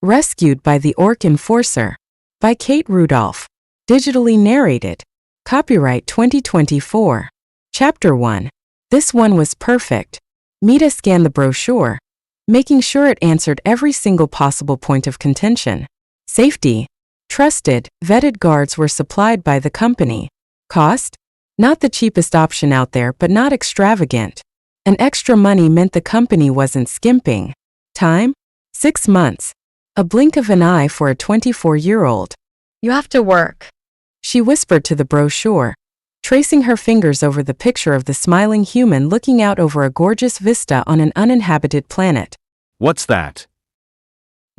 Rescued by the Orc Enforcer. By Kate Rudolph. Digitally narrated. Copyright 2024. Chapter 1. This one was perfect. Mita scanned the brochure, making sure it answered every single possible point of contention. Safety. Trusted, vetted guards were supplied by the company. Cost? Not the cheapest option out there, but not extravagant. And extra money meant the company wasn't skimping. Time? 6 months. A blink of an eye for a 24-year-old. You have to work, She whispered to the brochure, tracing her fingers over the picture of the smiling human looking out over a gorgeous vista on an uninhabited planet. What's that?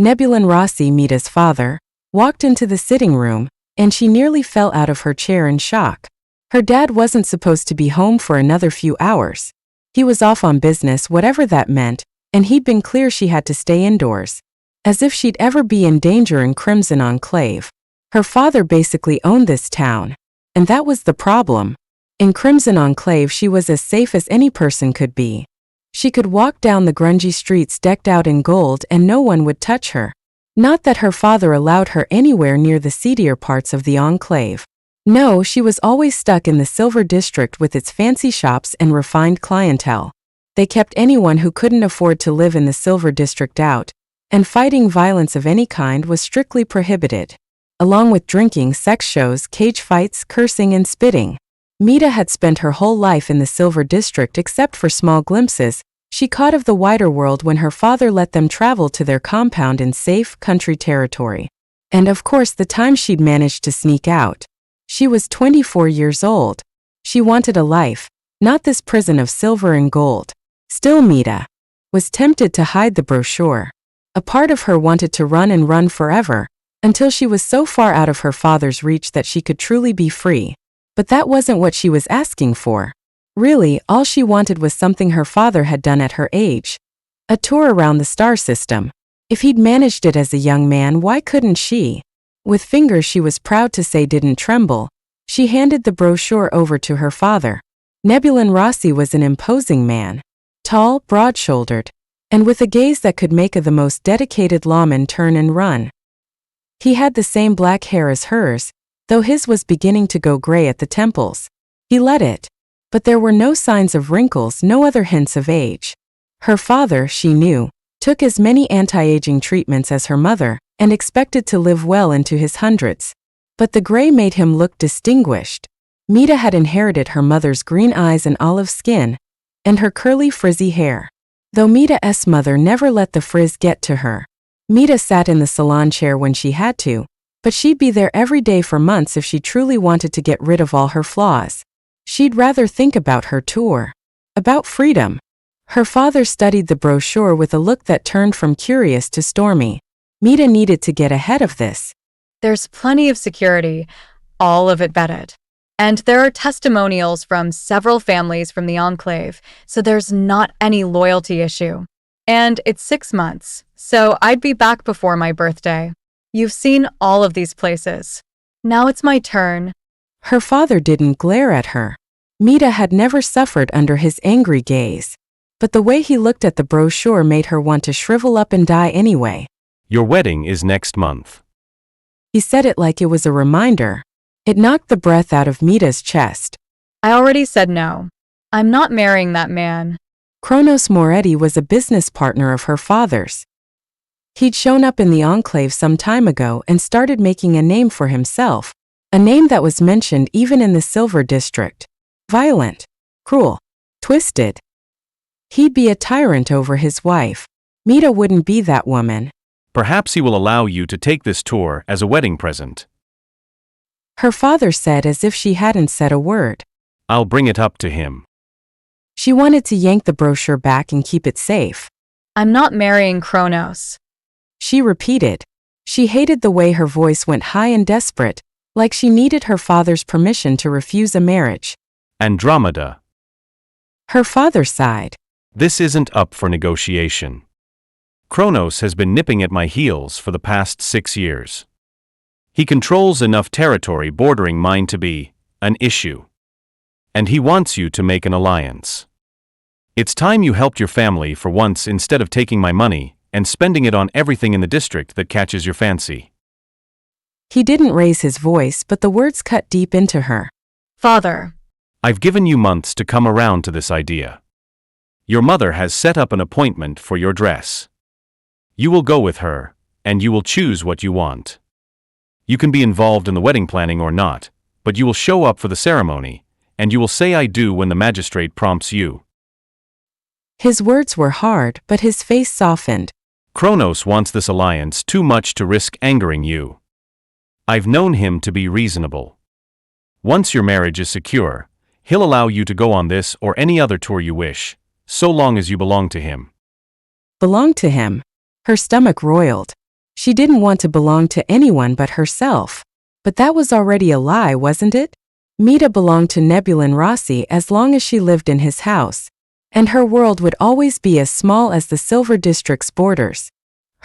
Nebulan Rossi, Mita's father, walked into the sitting room, and she nearly fell out of her chair in shock. Her dad wasn't supposed to be home for another few hours. He was off on business, whatever that meant, and he'd been clear she had to stay indoors. As if she'd ever be in danger in Crimson Enclave. Her father basically owned this town. And that was the problem. In Crimson Enclave she was as safe as any person could be. She could walk down the grungy streets decked out in gold and no one would touch her. Not that her father allowed her anywhere near the seedier parts of the Enclave. No, she was always stuck in the Silver District with its fancy shops and refined clientele. They kept anyone who couldn't afford to live in the Silver District out, and fighting violence of any kind was strictly prohibited. Along with drinking, sex shows, cage fights, cursing and spitting. Mita had spent her whole life in the Silver District except for small glimpses she caught of the wider world when her father let them travel to their compound in safe, country territory. And of course the time she'd managed to sneak out. She was 24 years old. She wanted a life, not this prison of silver and gold. Still Mita was tempted to hide the brochure. A part of her wanted to run and run forever, until she was so far out of her father's reach that she could truly be free. But that wasn't what she was asking for. Really, all she wanted was something her father had done at her age. A tour around the star system. If he'd managed it as a young man, why couldn't she? With fingers she was proud to say didn't tremble, she handed the brochure over to her father. Nebulan Rossi was an imposing man. Tall, broad-shouldered, and with a gaze that could make the most dedicated lawman turn and run. He had the same black hair as hers, though his was beginning to go gray at the temples. He let it. But there were no signs of wrinkles, no other hints of age. Her father, she knew, took as many anti-aging treatments as her mother, and expected to live well into his hundreds. But the gray made him look distinguished. Mita had inherited her mother's green eyes and olive skin, and her curly frizzy hair. Though Mita's mother never let the frizz get to her. Mita sat in the salon chair when she had to, but she'd be there every day for months if she truly wanted to get rid of all her flaws. She'd rather think about her tour. About freedom. Her father studied the brochure with a look that turned from curious to stormy. Mita needed to get ahead of this. There's plenty of security, all of it vetted. And there are testimonials from several families from the Enclave, so there's not any loyalty issue. And it's 6 months, so I'd be back before my birthday. You've seen all of these places. Now it's my turn. Her father didn't glare at her. Mita had never suffered under his angry gaze. But the way he looked at the brochure made her want to shrivel up and die anyway. Your wedding is next month. He said it like it was a reminder. It knocked the breath out of Mita's chest. I already said no. I'm not marrying that man. Kronos Moretti was a business partner of her father's. He'd shown up in the Enclave some time ago and started making a name for himself. A name that was mentioned even in the Silver District. Violent. Cruel. Twisted. He'd be a tyrant over his wife. Mita wouldn't be that woman. Perhaps he will allow you to take this tour as a wedding present. Her father said as if she hadn't said a word. I'll bring it up to him. She wanted to yank the brochure back and keep it safe. I'm not marrying Kronos. She repeated. She hated the way her voice went high and desperate, like she needed her father's permission to refuse a marriage. Andromeda. Her father sighed. This isn't up for negotiation. Kronos has been nipping at my heels for the past 6 years. He controls enough territory bordering mine to be an issue. And he wants you to make an alliance. It's time you helped your family for once instead of taking my money and spending it on everything in the district that catches your fancy. He didn't raise his voice, but the words cut deep into her. Father. I've given you months to come around to this idea. Your mother has set up an appointment for your dress. You will go with her, and you will choose what you want. You can be involved in the wedding planning or not, but you will show up for the ceremony, and you will say I do when the magistrate prompts you. His words were hard, but his face softened. Kronos wants this alliance too much to risk angering you. I've known him to be reasonable. Once your marriage is secure, he'll allow you to go on this or any other tour you wish, so long as you belong to him. Belong to him? Her stomach roiled. She didn't want to belong to anyone but herself. But that was already a lie, wasn't it? Mita belonged to Nebulin Rossi as long as she lived in his house, and her world would always be as small as the Silver District's borders.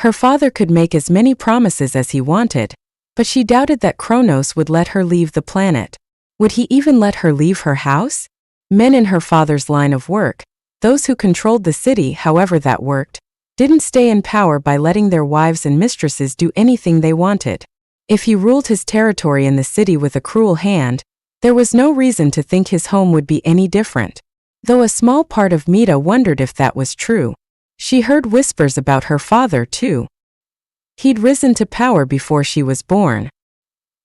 Her father could make as many promises as he wanted, but she doubted that Kronos would let her leave the planet. Would he even let her leave her house? Men in her father's line of work, those who controlled the city however that worked, didn't stay in power by letting their wives and mistresses do anything they wanted. If he ruled his territory in the city with a cruel hand, there was no reason to think his home would be any different. Though a small part of Mita wondered if that was true. She heard whispers about her father too. He'd risen to power before she was born.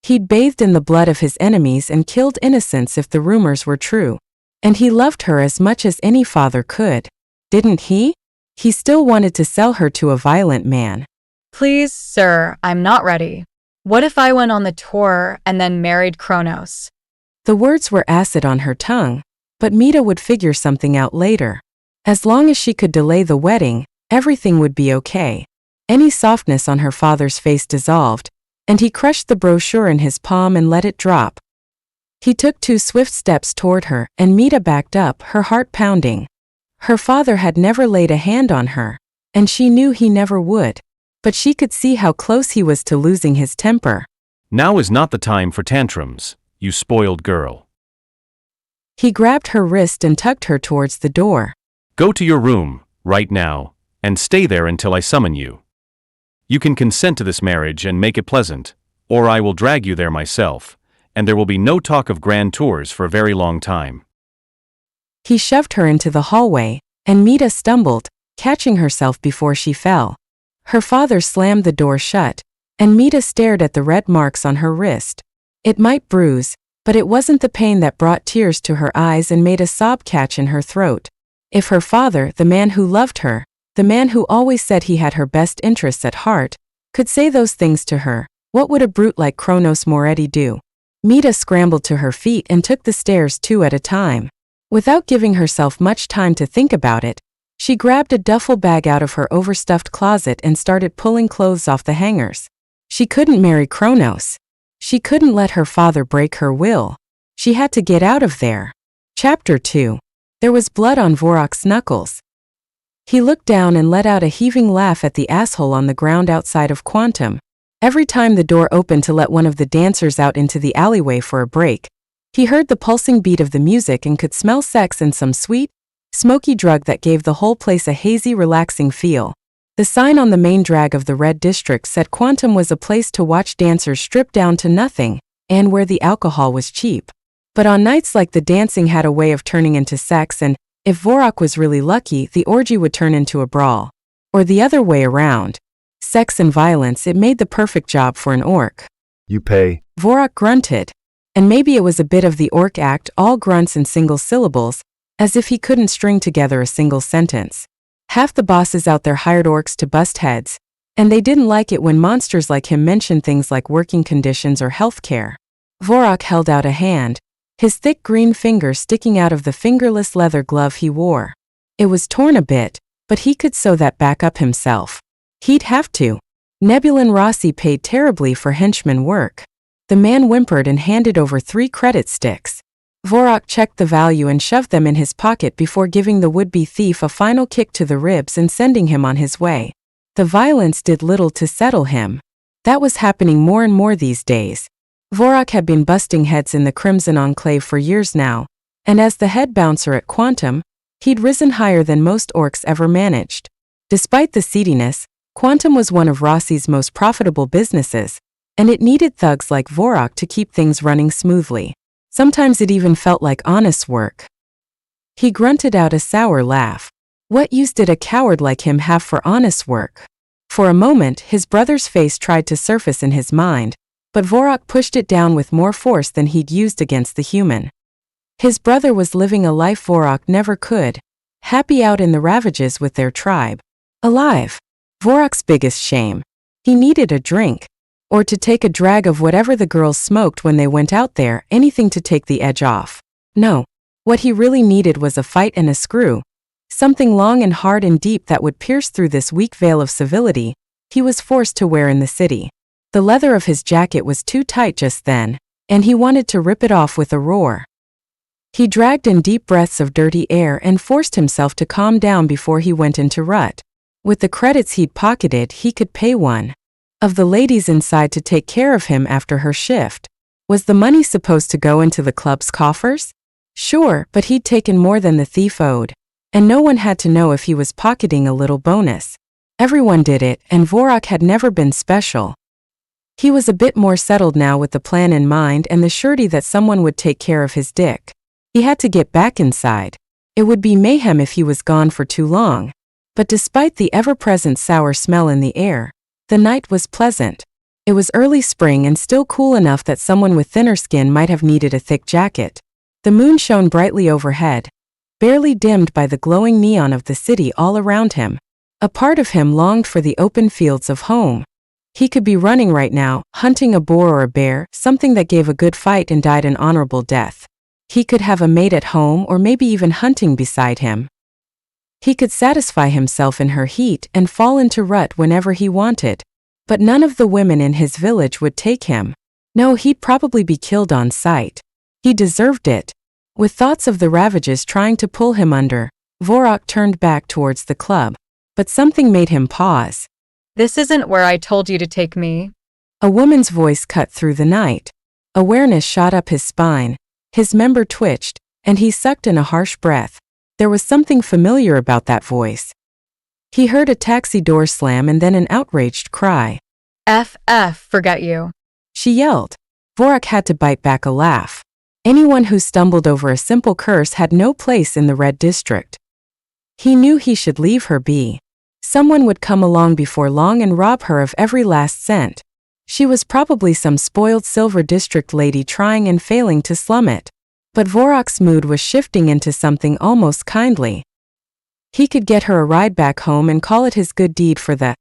He'd bathed in the blood of his enemies and killed innocents if the rumors were true. And he loved her as much as any father could. Didn't he? He still wanted to sell her to a violent man. Please, sir, I'm not ready. What if I went on the tour and then married Kronos? The words were acid on her tongue, but Mita would figure something out later. As long as she could delay the wedding, everything would be okay. Any softness on her father's face dissolved, and he crushed the brochure in his palm and let it drop. He took 2 swift steps toward her, and Mita backed up, her heart pounding. Her father had never laid a hand on her, and she knew he never would. But she could see how close he was to losing his temper. Now is not the time for tantrums, you spoiled girl. He grabbed her wrist and tugged her towards the door. Go to your room, right now, and stay there until I summon you. You can consent to this marriage and make it pleasant, or I will drag you there myself, and there will be no talk of grand tours for a very long time. He shoved her into the hallway, and Mita stumbled, catching herself before she fell. Her father slammed the door shut, and Mita stared at the red marks on her wrist. It might bruise, but it wasn't the pain that brought tears to her eyes and made a sob catch in her throat. If her father, the man who loved her, the man who always said he had her best interests at heart, could say those things to her, what would a brute like Kronos Moretti do? Mita scrambled to her feet and took the stairs 2 at a time. Without giving herself much time to think about it, she grabbed a duffel bag out of her overstuffed closet and started pulling clothes off the hangers. She couldn't marry Kronos. She couldn't let her father break her will. She had to get out of there. Chapter 2. There was blood on Vorok's knuckles. He looked down and let out a heaving laugh at the asshole on the ground outside of Quantum. Every time the door opened to let one of the dancers out into the alleyway for a break, he heard the pulsing beat of the music and could smell sex and some sweet, smoky drug that gave the whole place a hazy, relaxing feel. The sign on the main drag of the Red District said Quantum was a place to watch dancers strip down to nothing, and where the alcohol was cheap. But on nights like the dancing had a way of turning into sex, and if Vorok was really lucky, the orgy would turn into a brawl. Or the other way around. Sex and violence, it made the perfect job for an orc. You pay. Vorok grunted. And maybe it was a bit of the orc act, all grunts and single syllables, as if he couldn't string together a single sentence. Half the bosses out there hired orcs to bust heads, and they didn't like it when monsters like him mentioned things like working conditions or health care. Vorok held out a hand, his thick green finger sticking out of the fingerless leather glove he wore. It was torn a bit, but he could sew that back up himself. He'd have to. Nebulin Rossi paid terribly for henchman work. The man whimpered and handed over 3 credit sticks. Vorok checked the value and shoved them in his pocket before giving the would-be thief a final kick to the ribs and sending him on his way. The violence did little to settle him. That was happening more and more these days. Vorok had been busting heads in the Crimson Enclave for years now, and as the head bouncer at Quantum, he'd risen higher than most orcs ever managed. Despite the seediness, Quantum was one of Rossi's most profitable businesses, and it needed thugs like Vorok to keep things running smoothly. Sometimes it even felt like honest work. He grunted out a sour laugh. What use did a coward like him have for honest work? For a moment, his brother's face tried to surface in his mind, but Vorok pushed it down with more force than he'd used against the human. His brother was living a life Vorok never could, happy out in the ravages with their tribe. Alive. Vorok's biggest shame. He needed a drink, or to take a drag of whatever the girls smoked when they went out there, anything to take the edge off. No. What he really needed was a fight and a screw. Something long and hard and deep that would pierce through this weak veil of civility he was forced to wear in the city. The leather of his jacket was too tight just then, and he wanted to rip it off with a roar. He dragged in deep breaths of dirty air and forced himself to calm down before he went into rut. With the credits he'd pocketed, he could pay one of the ladies inside to take care of him after her shift. Was the money supposed to go into the club's coffers? Sure, but he'd taken more than the thief owed, and no one had to know if he was pocketing a little bonus. Everyone did it, and Vorok had never been special. He was a bit more settled now with the plan in mind and the surety that someone would take care of his dick. He had to get back inside. It would be mayhem if he was gone for too long. But despite the ever-present sour smell in the air, the night was pleasant. It was early spring and still cool enough that someone with thinner skin might have needed a thick jacket. The moon shone brightly overhead, barely dimmed by the glowing neon of the city all around him. A part of him longed for the open fields of home. He could be running right now, hunting a boar or a bear, something that gave a good fight and died an honorable death. He could have a mate at home or maybe even hunting beside him. He could satisfy himself in her heat and fall into rut whenever he wanted. But none of the women in his village would take him. No, he'd probably be killed on sight. He deserved it. With thoughts of the ravages trying to pull him under, Vorok turned back towards the club. But something made him pause. This isn't where I told you to take me. A woman's voice cut through the night. Awareness shot up his spine. His member twitched, and he sucked in a harsh breath. There was something familiar about that voice. He heard a taxi door slam and then an outraged cry. Forget you. She yelled. Vorok had to bite back a laugh. Anyone who stumbled over a simple curse had no place in the Red District. He knew he should leave her be. Someone would come along before long and rob her of every last cent. She was probably some spoiled Silver District lady trying and failing to slum it. But Vorok's mood was shifting into something almost kindly. He could get her a ride back home and call it his good deed for the.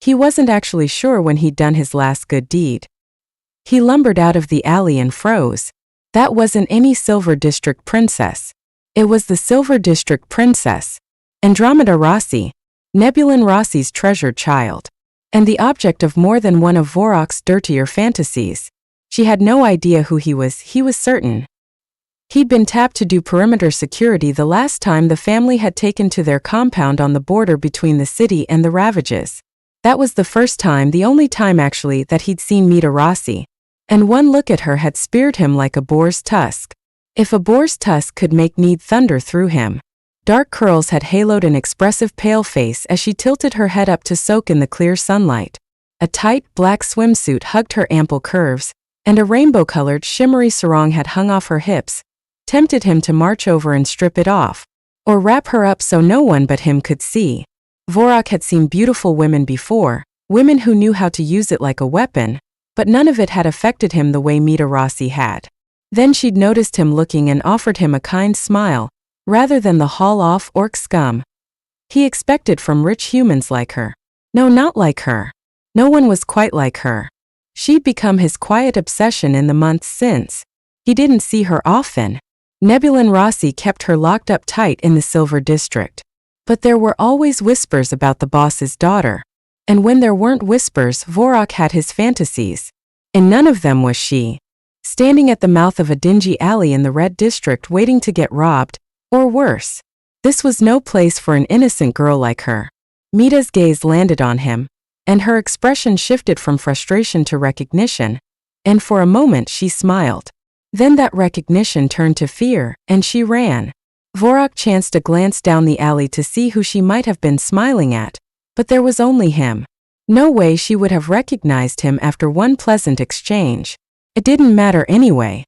He wasn't actually sure when he'd done his last good deed. He lumbered out of the alley and froze. That wasn't any Silver District princess. It was the Silver District princess, Andromeda Rossi, Nebulin Rossi's treasured child, and the object of more than one of Vorok's dirtier fantasies. She had no idea who he was certain. He'd been tapped to do perimeter security the last time the family had taken to their compound on the border between the city and the ravages. That was the first time, the only time actually, that he'd seen Mita Rossi. And one look at her had speared him like a boar's tusk. If a boar's tusk could make need thunder through him. Dark curls had haloed an expressive pale face as she tilted her head up to soak in the clear sunlight. A tight, black swimsuit hugged her ample curves, and a rainbow-colored, shimmery sarong had hung off her hips, tempted him to march over and strip it off, or wrap her up so no one but him could see. Vorok had seen beautiful women before, women who knew how to use it like a weapon, but none of it had affected him the way Mita Rossi had. Then she'd noticed him looking and offered him a kind smile, rather than the haul-off orc scum he expected from rich humans like her. No, not like her. No one was quite like her. She'd become his quiet obsession in the months since. He didn't see her often. Nebulin Rossi kept her locked up tight in the Silver District. But there were always whispers about the boss's daughter. And when there weren't whispers, Vorok had his fantasies. And none of them was she. Standing at the mouth of a dingy alley in the Red District waiting to get robbed, or worse. This was no place for an innocent girl like her. Mita's gaze landed on him, and her expression shifted from frustration to recognition, and for a moment she smiled. Then that recognition turned to fear, and she ran. Vorok chanced a glance down the alley to see who she might have been smiling at, but there was only him. No way she would have recognized him after one pleasant exchange. It didn't matter anyway.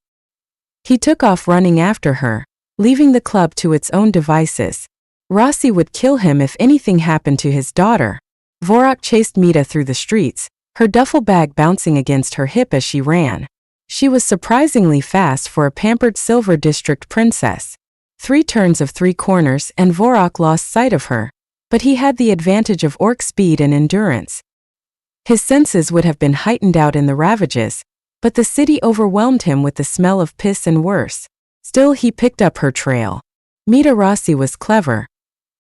He took off running after her, leaving the club to its own devices. Rossi would kill him if anything happened to his daughter. Vorok chased Mita through the streets, her duffel bag bouncing against her hip as she ran. She was surprisingly fast for a pampered Silver District princess. 3 turns of 3 corners and Vorok lost sight of her, but he had the advantage of orc speed and endurance. His senses would have been heightened out in the ravages, but the city overwhelmed him with the smell of piss and worse. Still, he picked up her trail. Mita Rossi was clever.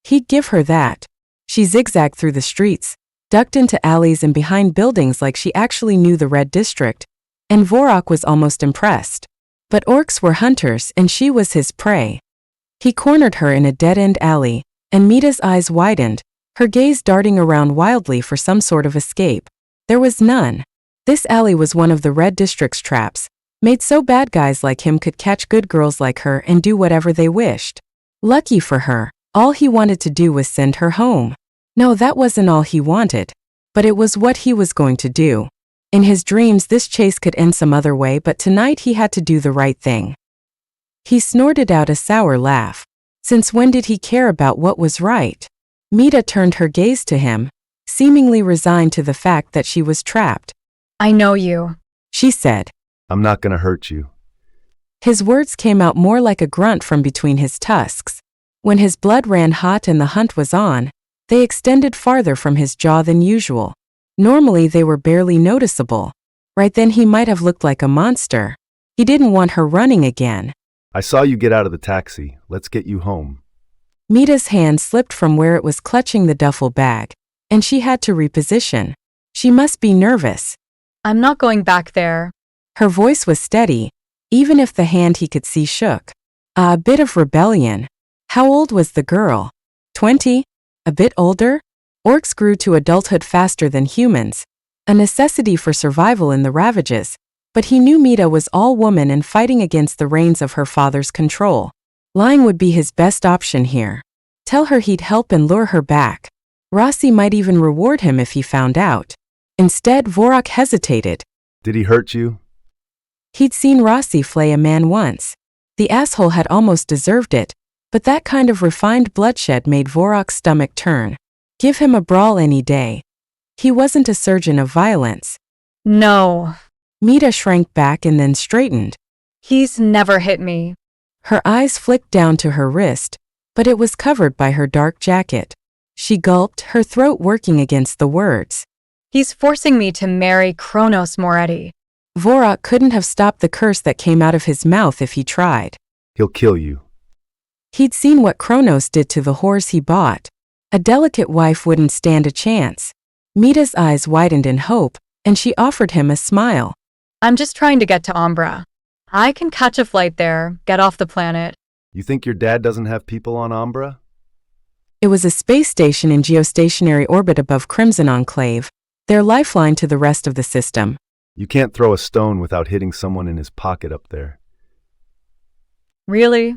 He'd give her that. She zigzagged through the streets, ducked into alleys and behind buildings like she actually knew the Red District, and Vorok was almost impressed. But orcs were hunters and she was his prey. He cornered her in a dead-end alley, and Mita's eyes widened, her gaze darting around wildly for some sort of escape. There was none. This alley was one of the Red District's traps, made so bad guys like him could catch good girls like her and do whatever they wished. Lucky for her, all he wanted to do was send her home. No, that wasn't all he wanted, but it was what he was going to do. In his dreams this chase could end some other way, but tonight he had to do the right thing. He snorted out a sour laugh. Since when did he care about what was right? Mita turned her gaze to him, seemingly resigned to the fact that she was trapped. I know you, she said. I'm not gonna hurt you. His words came out more like a grunt from between his tusks. When his blood ran hot and the hunt was on, they extended farther from his jaw than usual. Normally they were barely noticeable. Right then he might have looked like a monster. He didn't want her running again. I saw you get out of the taxi. Let's get you home. Mita's hand slipped from where it was clutching the duffel bag, and she had to reposition. She must be nervous. I'm not going back there. Her voice was steady, even if the hand he could see shook. A bit of rebellion. How old was the girl? 20? A bit older? Orcs grew to adulthood faster than humans, a necessity for survival in the ravages, but he knew Mita was all woman and fighting against the reins of her father's control. Lying would be his best option here. Tell her he'd help and lure her back. Rossi might even reward him if he found out. Instead, Vorok hesitated. Did he hurt you? He'd seen Rossi flay a man once. The asshole had almost deserved it, but that kind of refined bloodshed made Vorok's stomach turn. Give him a brawl any day. He wasn't a surgeon of violence. No. Mita shrank back and then straightened. He's never hit me. Her eyes flicked down to her wrist, but it was covered by her dark jacket. She gulped, her throat working against the words. He's forcing me to marry Kronos Moretti. Vorok couldn't have stopped the curse that came out of his mouth if he tried. He'll kill you. He'd seen what Kronos did to the whores he bought. A delicate wife wouldn't stand a chance. Mita's eyes widened in hope, and she offered him a smile. I'm just trying to get to Umbra. I can catch a flight there, get off the planet. You think your dad doesn't have people on Umbra? It was a space station in geostationary orbit above Crimson Enclave, their lifeline to the rest of the system. You can't throw a stone without hitting someone in his pocket up there. Really?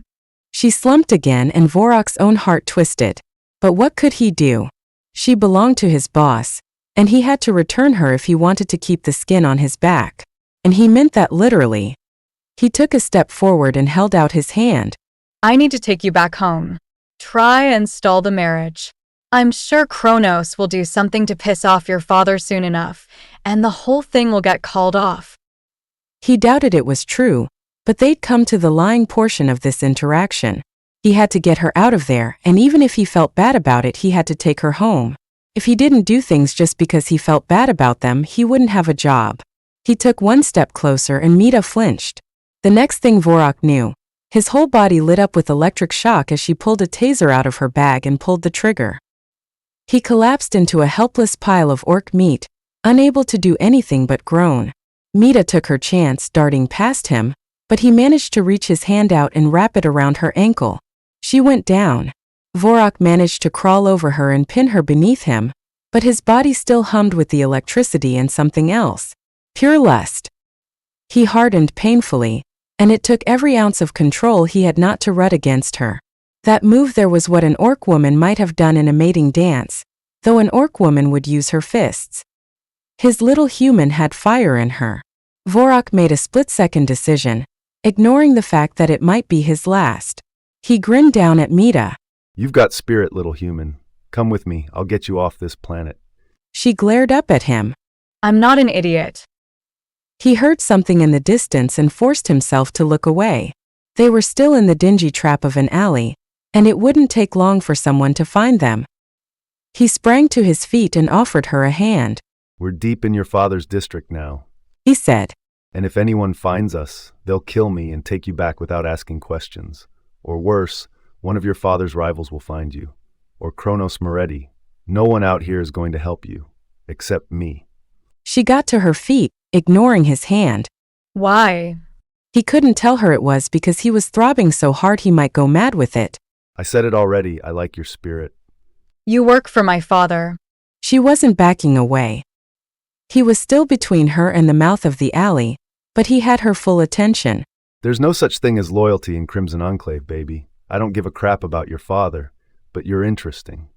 She slumped again and Vorok's own heart twisted. But what could he do? She belonged to his boss, and he had to return her if he wanted to keep the skin on his back. And he meant that literally. He took a step forward and held out his hand. I need to take you back home. Try and stall the marriage. I'm sure Kronos will do something to piss off your father soon enough, and the whole thing will get called off. He doubted it was true, but they'd come to the lying portion of this interaction. He had to get her out of there, and even if he felt bad about it, he had to take her home. If he didn't do things just because he felt bad about them, he wouldn't have a job. He took one step closer and Mita flinched. The next thing Vorok knew, his whole body lit up with electric shock as she pulled a taser out of her bag and pulled the trigger. He collapsed into a helpless pile of orc meat, unable to do anything but groan. Mita took her chance, darting past him, but he managed to reach his hand out and wrap it around her ankle. She went down. Vorok managed to crawl over her and pin her beneath him, but his body still hummed with the electricity and something else. Pure lust. He hardened painfully, and it took every ounce of control he had not to rut against her. That move there was what an orc woman might have done in a mating dance, though an orc woman would use her fists. His little human had fire in her. Vorok made a split-second decision, ignoring the fact that it might be his last. He grinned down at Mita. You've got spirit, little human. Come with me, I'll get you off this planet. She glared up at him. I'm not an idiot. He heard something in the distance and forced himself to look away. They were still in the dingy trap of an alley, and it wouldn't take long for someone to find them. He sprang to his feet and offered her a hand. We're deep in your father's district now. He said. And if anyone finds us, they'll kill me and take you back without asking questions. Or worse, one of your father's rivals will find you. Or Kronos Moretti. No one out here is going to help you. Except me. She got to her feet, ignoring his hand. Why? He couldn't tell her it was because he was throbbing so hard he might go mad with it. I said it already, I like your spirit. You work for my father. She wasn't backing away. He was still between her and the mouth of the alley, but he had her full attention. There's no such thing as loyalty in Crimson Enclave, baby. I don't give a crap about your father, but you're interesting.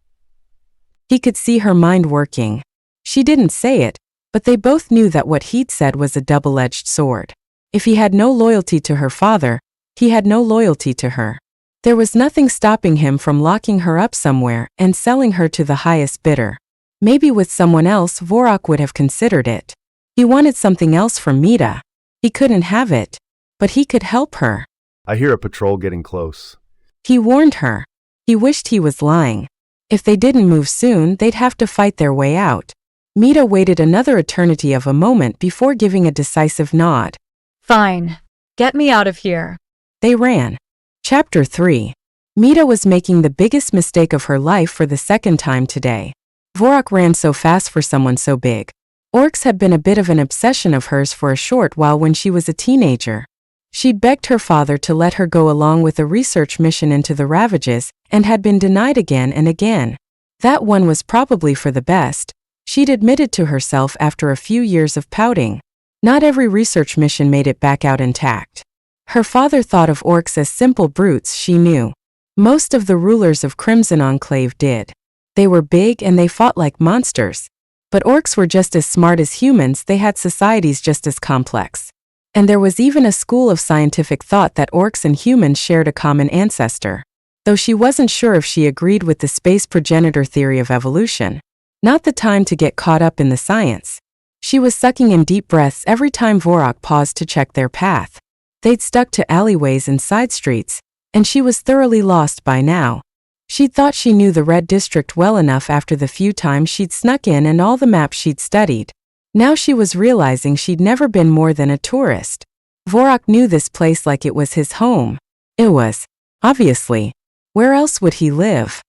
He could see her mind working. She didn't say it, but they both knew that what he'd said was a double-edged sword. If he had no loyalty to her father, he had no loyalty to her. There was nothing stopping him from locking her up somewhere and selling her to the highest bidder. Maybe with someone else Vorok would have considered it. He wanted something else from Mita. He couldn't have it, but he could help her. I hear a patrol getting close. He warned her. He wished he was lying. If they didn't move soon, they'd have to fight their way out. Mita waited another eternity of a moment before giving a decisive nod. Fine. Get me out of here. They ran. Chapter 3. Mita was making the biggest mistake of her life for the second time today. Vorok ran so fast for someone so big. Orcs had been a bit of an obsession of hers for a short while when she was a teenager. She'd begged her father to let her go along with a research mission into the Ravages and had been denied again and again. That one was probably for the best, she'd admitted to herself after a few years of pouting. Not every research mission made it back out intact. Her father thought of orcs as simple brutes, she knew. Most of the rulers of Crimson Enclave did. They were big and they fought like monsters. But orcs were just as smart as humans, they had societies just as complex. And there was even a school of scientific thought that orcs and humans shared a common ancestor. Though she wasn't sure if she agreed with the space progenitor theory of evolution. Not the time to get caught up in the science. She was sucking in deep breaths every time Vorok paused to check their path. They'd stuck to alleyways and side streets, and she was thoroughly lost by now. She'd thought she knew the Red District well enough after the few times she'd snuck in and all the maps she'd studied. Now she was realizing she'd never been more than a tourist. Vorok knew this place like it was his home. It was, obviously. Where else would he live?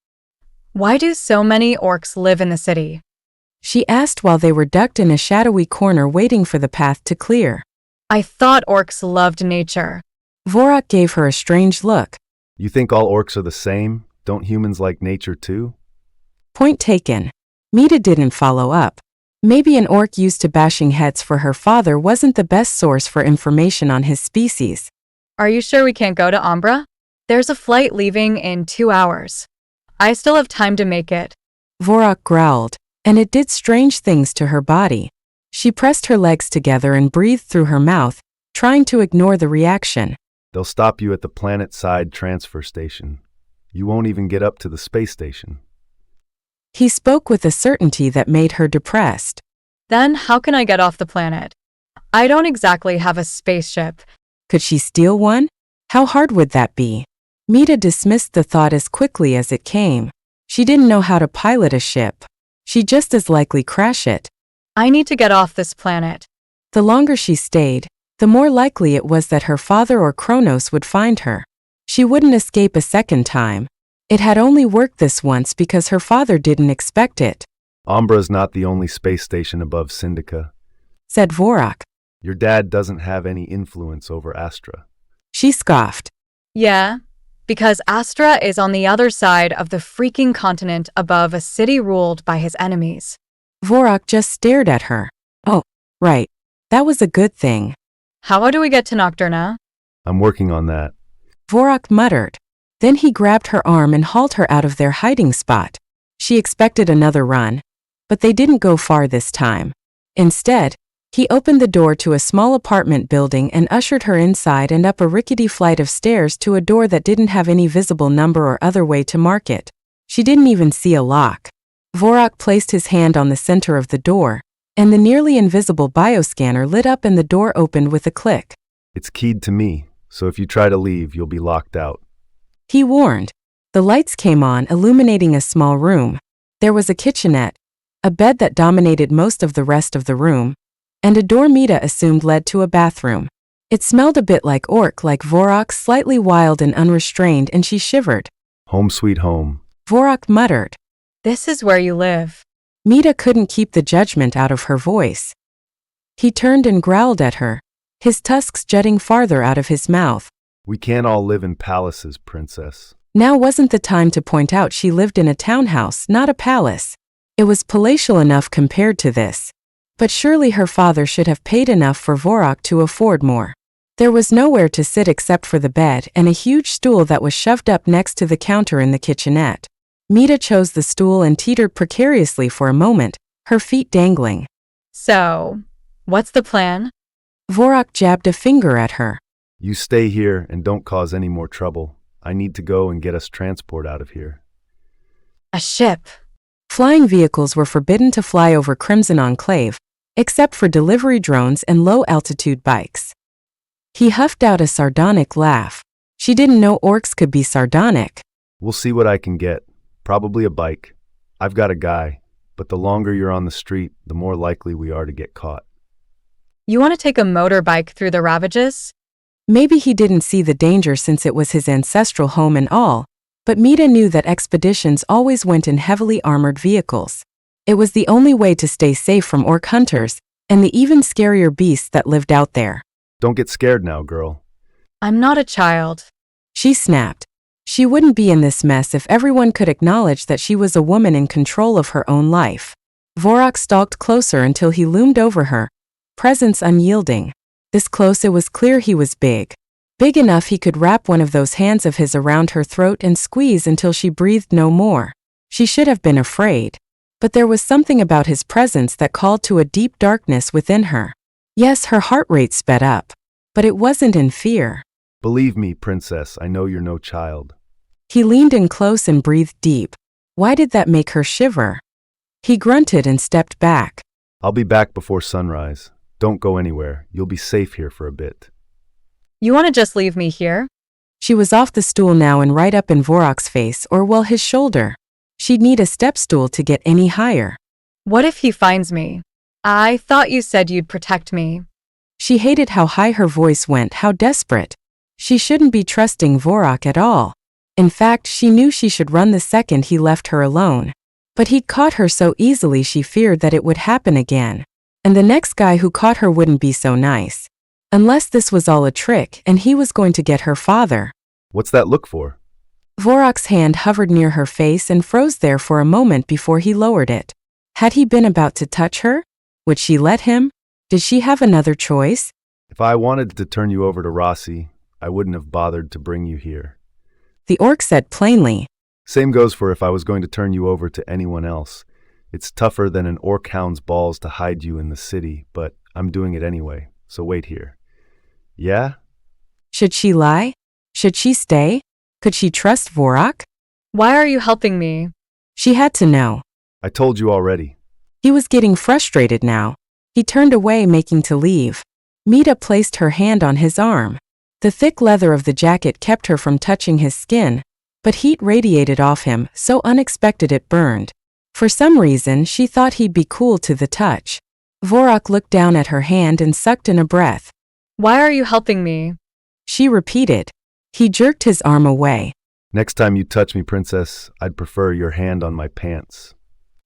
Why do so many orcs live in the city? She asked while they were ducked in a shadowy corner waiting for the path to clear. I thought orcs loved nature. Vorok gave her a strange look. You think all orcs are the same? Don't humans like nature too? Point taken. Mita didn't follow up. Maybe an orc used to bashing heads for her father wasn't the best source for information on his species. Are you sure we can't go to Umbra? There's a flight leaving in 2 hours. I still have time to make it. Vorok growled, and it did strange things to her body. She pressed her legs together and breathed through her mouth, trying to ignore the reaction. They'll stop you at the planet-side transfer station. You won't even get up to the space station. He spoke with a certainty that made her depressed. Then how can I get off the planet? I don't exactly have a spaceship. Could she steal one? How hard would that be? Mita dismissed the thought as quickly as it came. She didn't know how to pilot a ship. She'd just as likely crash it. I need to get off this planet. The longer she stayed, the more likely it was that her father or Kronos would find her. She wouldn't escape a second time. It had only worked this once because her father didn't expect it. Umbra's not the only space station above Syndica, said Vorok. Your dad doesn't have any influence over Astra. She scoffed. Yeah, because Astra is on the other side of the freaking continent above a city ruled by his enemies. Vorok just stared at her. Oh, right. That was a good thing. How do we get to Nocturna? I'm working on that. Vorok muttered. Then he grabbed her arm and hauled her out of their hiding spot. She expected another run, but they didn't go far this time. Instead, he opened the door to a small apartment building and ushered her inside and up a rickety flight of stairs to a door that didn't have any visible number or other way to mark it. She didn't even see a lock. Vorok placed his hand on the center of the door, and the nearly invisible bioscanner lit up and the door opened with a click. It's keyed to me, so if you try to leave, you'll be locked out. He warned. The lights came on, illuminating a small room. There was a kitchenette, a bed that dominated most of the rest of the room, and a door Mita assumed led to a bathroom. It smelled a bit like Vorok, slightly wild and unrestrained, and she shivered. Home sweet home. Vorok muttered. This is where you live. Mita couldn't keep the judgment out of her voice. He turned and growled at her, his tusks jutting farther out of his mouth. We can't all live in palaces, princess. Now wasn't the time to point out she lived in a townhouse, not a palace. It was palatial enough compared to this. But surely her father should have paid enough for Vorok to afford more. There was nowhere to sit except for the bed and a huge stool that was shoved up next to the counter in the kitchenette. Mita chose the stool and teetered precariously for a moment, her feet dangling. So, what's the plan? Vorok jabbed a finger at her. You stay here and don't cause any more trouble. I need to go and get us transport out of here. A ship. Flying vehicles were forbidden to fly over Crimson Enclave, except for delivery drones and low-altitude bikes. He huffed out a sardonic laugh. She didn't know orcs could be sardonic. We'll see what I can get. Probably a bike. I've got a guy, but the longer you're on the street, the more likely we are to get caught. You want to take a motorbike through the Ravages? Maybe he didn't see the danger since it was his ancestral home and all, but Mita knew that expeditions always went in heavily armored vehicles. It was the only way to stay safe from orc hunters and the even scarier beasts that lived out there. Don't get scared now, girl. I'm not a child. She snapped. She wouldn't be in this mess if everyone could acknowledge that she was a woman in control of her own life. Vorok stalked closer until he loomed over her, presence unyielding. This close, it was clear he was big. Big enough he could wrap one of those hands of his around her throat and squeeze until she breathed no more. She should have been afraid. But there was something about his presence that called to a deep darkness within her. Yes, her heart rate sped up. But it wasn't in fear. Believe me, princess, I know you're no child. He leaned in close and breathed deep. Why did that make her shiver? He grunted and stepped back. I'll be back before sunrise. Don't go anywhere. You'll be safe here for a bit. You want to just leave me here? She was off the stool now and right up in Vorok's face, or well, his shoulder. She'd need a step stool to get any higher. What if he finds me? I thought you said you'd protect me. She hated how high her voice went, how desperate. She shouldn't be trusting Vorok at all. In fact, she knew she should run the second he left her alone. But he'd caught her so easily she feared that it would happen again. And the next guy who caught her wouldn't be so nice. Unless this was all a trick and he was going to get her father. What's that look for? Vorok's hand hovered near her face and froze there for a moment before he lowered it. Had he been about to touch her? Would she let him? Did she have another choice? If I wanted to turn you over to Rossi, I wouldn't have bothered to bring you here. The orc said plainly. Same goes for if I was going to turn you over to anyone else. It's tougher than an orc hound's balls to hide you in the city, but I'm doing it anyway, so wait here. Yeah? Should she lie? Should she stay? Could she trust Vorok? Why are you helping me? She had to know. I told you already. He was getting frustrated now. He turned away, making to leave. Mita placed her hand on his arm. The thick leather of the jacket kept her from touching his skin, but heat radiated off him, so unexpected it burned. For some reason, she thought he'd be cool to the touch. Vorok looked down at her hand and sucked in a breath. Why are you helping me? She repeated. He jerked his arm away. Next time you touch me, princess, I'd prefer your hand on my pants.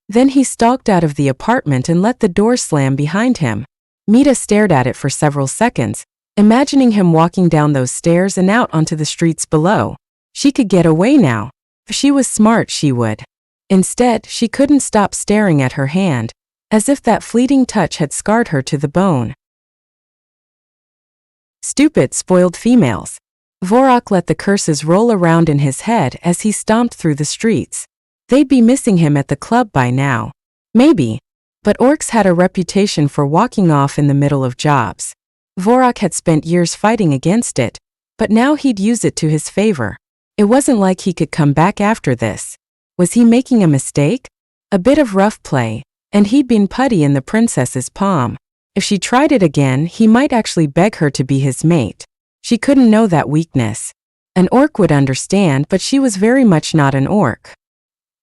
Then he stalked out of the apartment and let the door slam behind him. Mita stared at it for several seconds, imagining him walking down those stairs and out onto the streets below. She could get away now. If she was smart, she would. Instead, she couldn't stop staring at her hand, as if that fleeting touch had scarred her to the bone. Stupid, spoiled females. Vorok let the curses roll around in his head as he stomped through the streets. They'd be missing him at the club by now. Maybe. But orcs had a reputation for walking off in the middle of jobs. Vorok had spent years fighting against it, but now he'd use it to his favor. It wasn't like he could come back after this. Was he making a mistake? A bit of rough play, and he'd been putty in the princess's palm. If she tried it again, he might actually beg her to be his mate. She couldn't know that weakness. An orc would understand, but she was very much not an orc.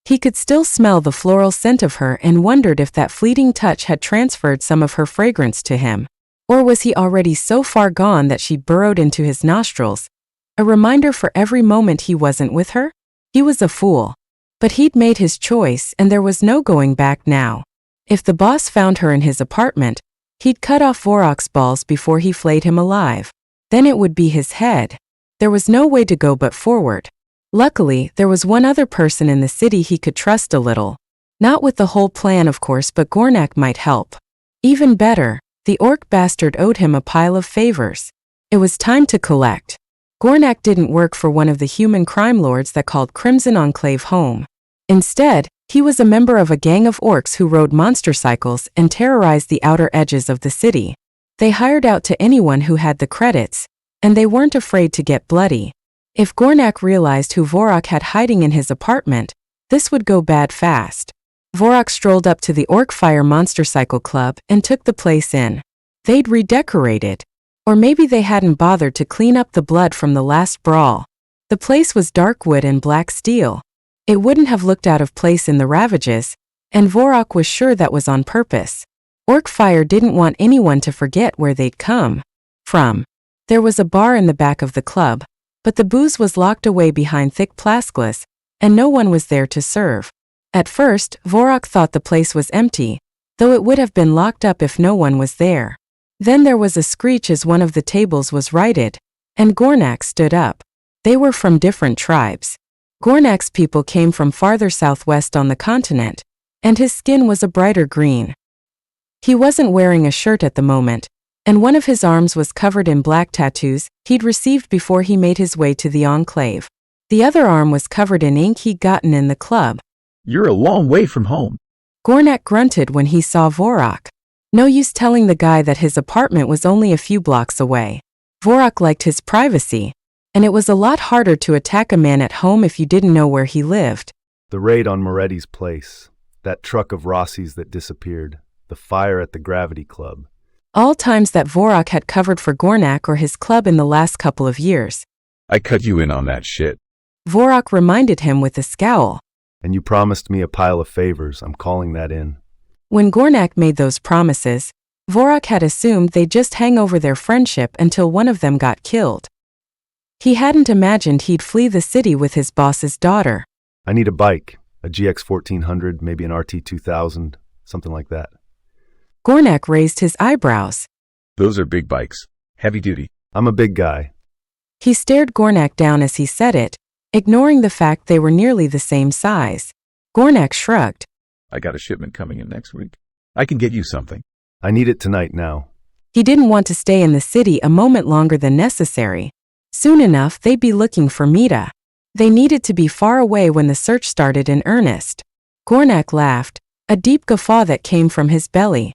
He could still smell the floral scent of her and wondered if that fleeting touch had transferred some of her fragrance to him. Or was he already so far gone that she burrowed into his nostrils? A reminder for every moment he wasn't with her? He was a fool. But he'd made his choice and there was no going back now. If the boss found her in his apartment, he'd cut off Vorok's balls before he flayed him alive. Then it would be his head. There was no way to go but forward. Luckily, there was one other person in the city he could trust a little. Not with the whole plan, of course, but Gornak might help. Even better, the orc bastard owed him a pile of favors. It was time to collect. Gornak didn't work for one of the human crime lords that called Crimson Enclave home. Instead, he was a member of a gang of orcs who rode monster cycles and terrorized the outer edges of the city. They hired out to anyone who had the credits, and they weren't afraid to get bloody. If Gornak realized who Vorok had hiding in his apartment, this would go bad fast. Vorok strolled up to the Orc Fire Monster Cycle Club and took the place in. They'd redecorated. Or maybe they hadn't bothered to clean up the blood from the last brawl. The place was dark wood and black steel. It wouldn't have looked out of place in the ravages, and Vorok was sure that was on purpose. Orc Fire didn't want anyone to forget where they'd come from. There was a bar in the back of the club, but the booze was locked away behind thick plexiglass, and no one was there to serve. At first, Vorok thought the place was empty, though it would have been locked up if no one was there. Then there was a screech as one of the tables was righted, and Gornak stood up. They were from different tribes. Gornak's people came from farther southwest on the continent, and his skin was a brighter green. He wasn't wearing a shirt at the moment, and one of his arms was covered in black tattoos he'd received before he made his way to the Enclave. The other arm was covered in ink he'd gotten in the club. You're a long way from home. Gornak grunted when he saw Vorok. No use telling the guy that his apartment was only a few blocks away. Vorok liked his privacy, and it was a lot harder to attack a man at home if you didn't know where he lived. The raid on Moretti's place, that truck of Rossi's that disappeared, the fire at the Gravity Club. All times that Vorok had covered for Gornak or his club in the last couple of years. I cut you in on that shit. Vorok reminded him with a scowl. And you promised me a pile of favors. I'm calling that in. When Gornak made those promises, Vorok had assumed they'd just hang over their friendship until one of them got killed. He hadn't imagined he'd flee the city with his boss's daughter. I need a bike, a GX 1400, maybe an RT 2000, something like that. Gornak raised his eyebrows. Those are big bikes. Heavy duty. I'm a big guy. He stared Gornak down as he said it, ignoring the fact they were nearly the same size. Gornak shrugged. I got a shipment coming in next week. I can get you something. I need it tonight now. He didn't want to stay in the city a moment longer than necessary. Soon enough, they'd be looking for Mita. They needed to be far away when the search started in earnest. Gornak laughed, a deep guffaw that came from his belly.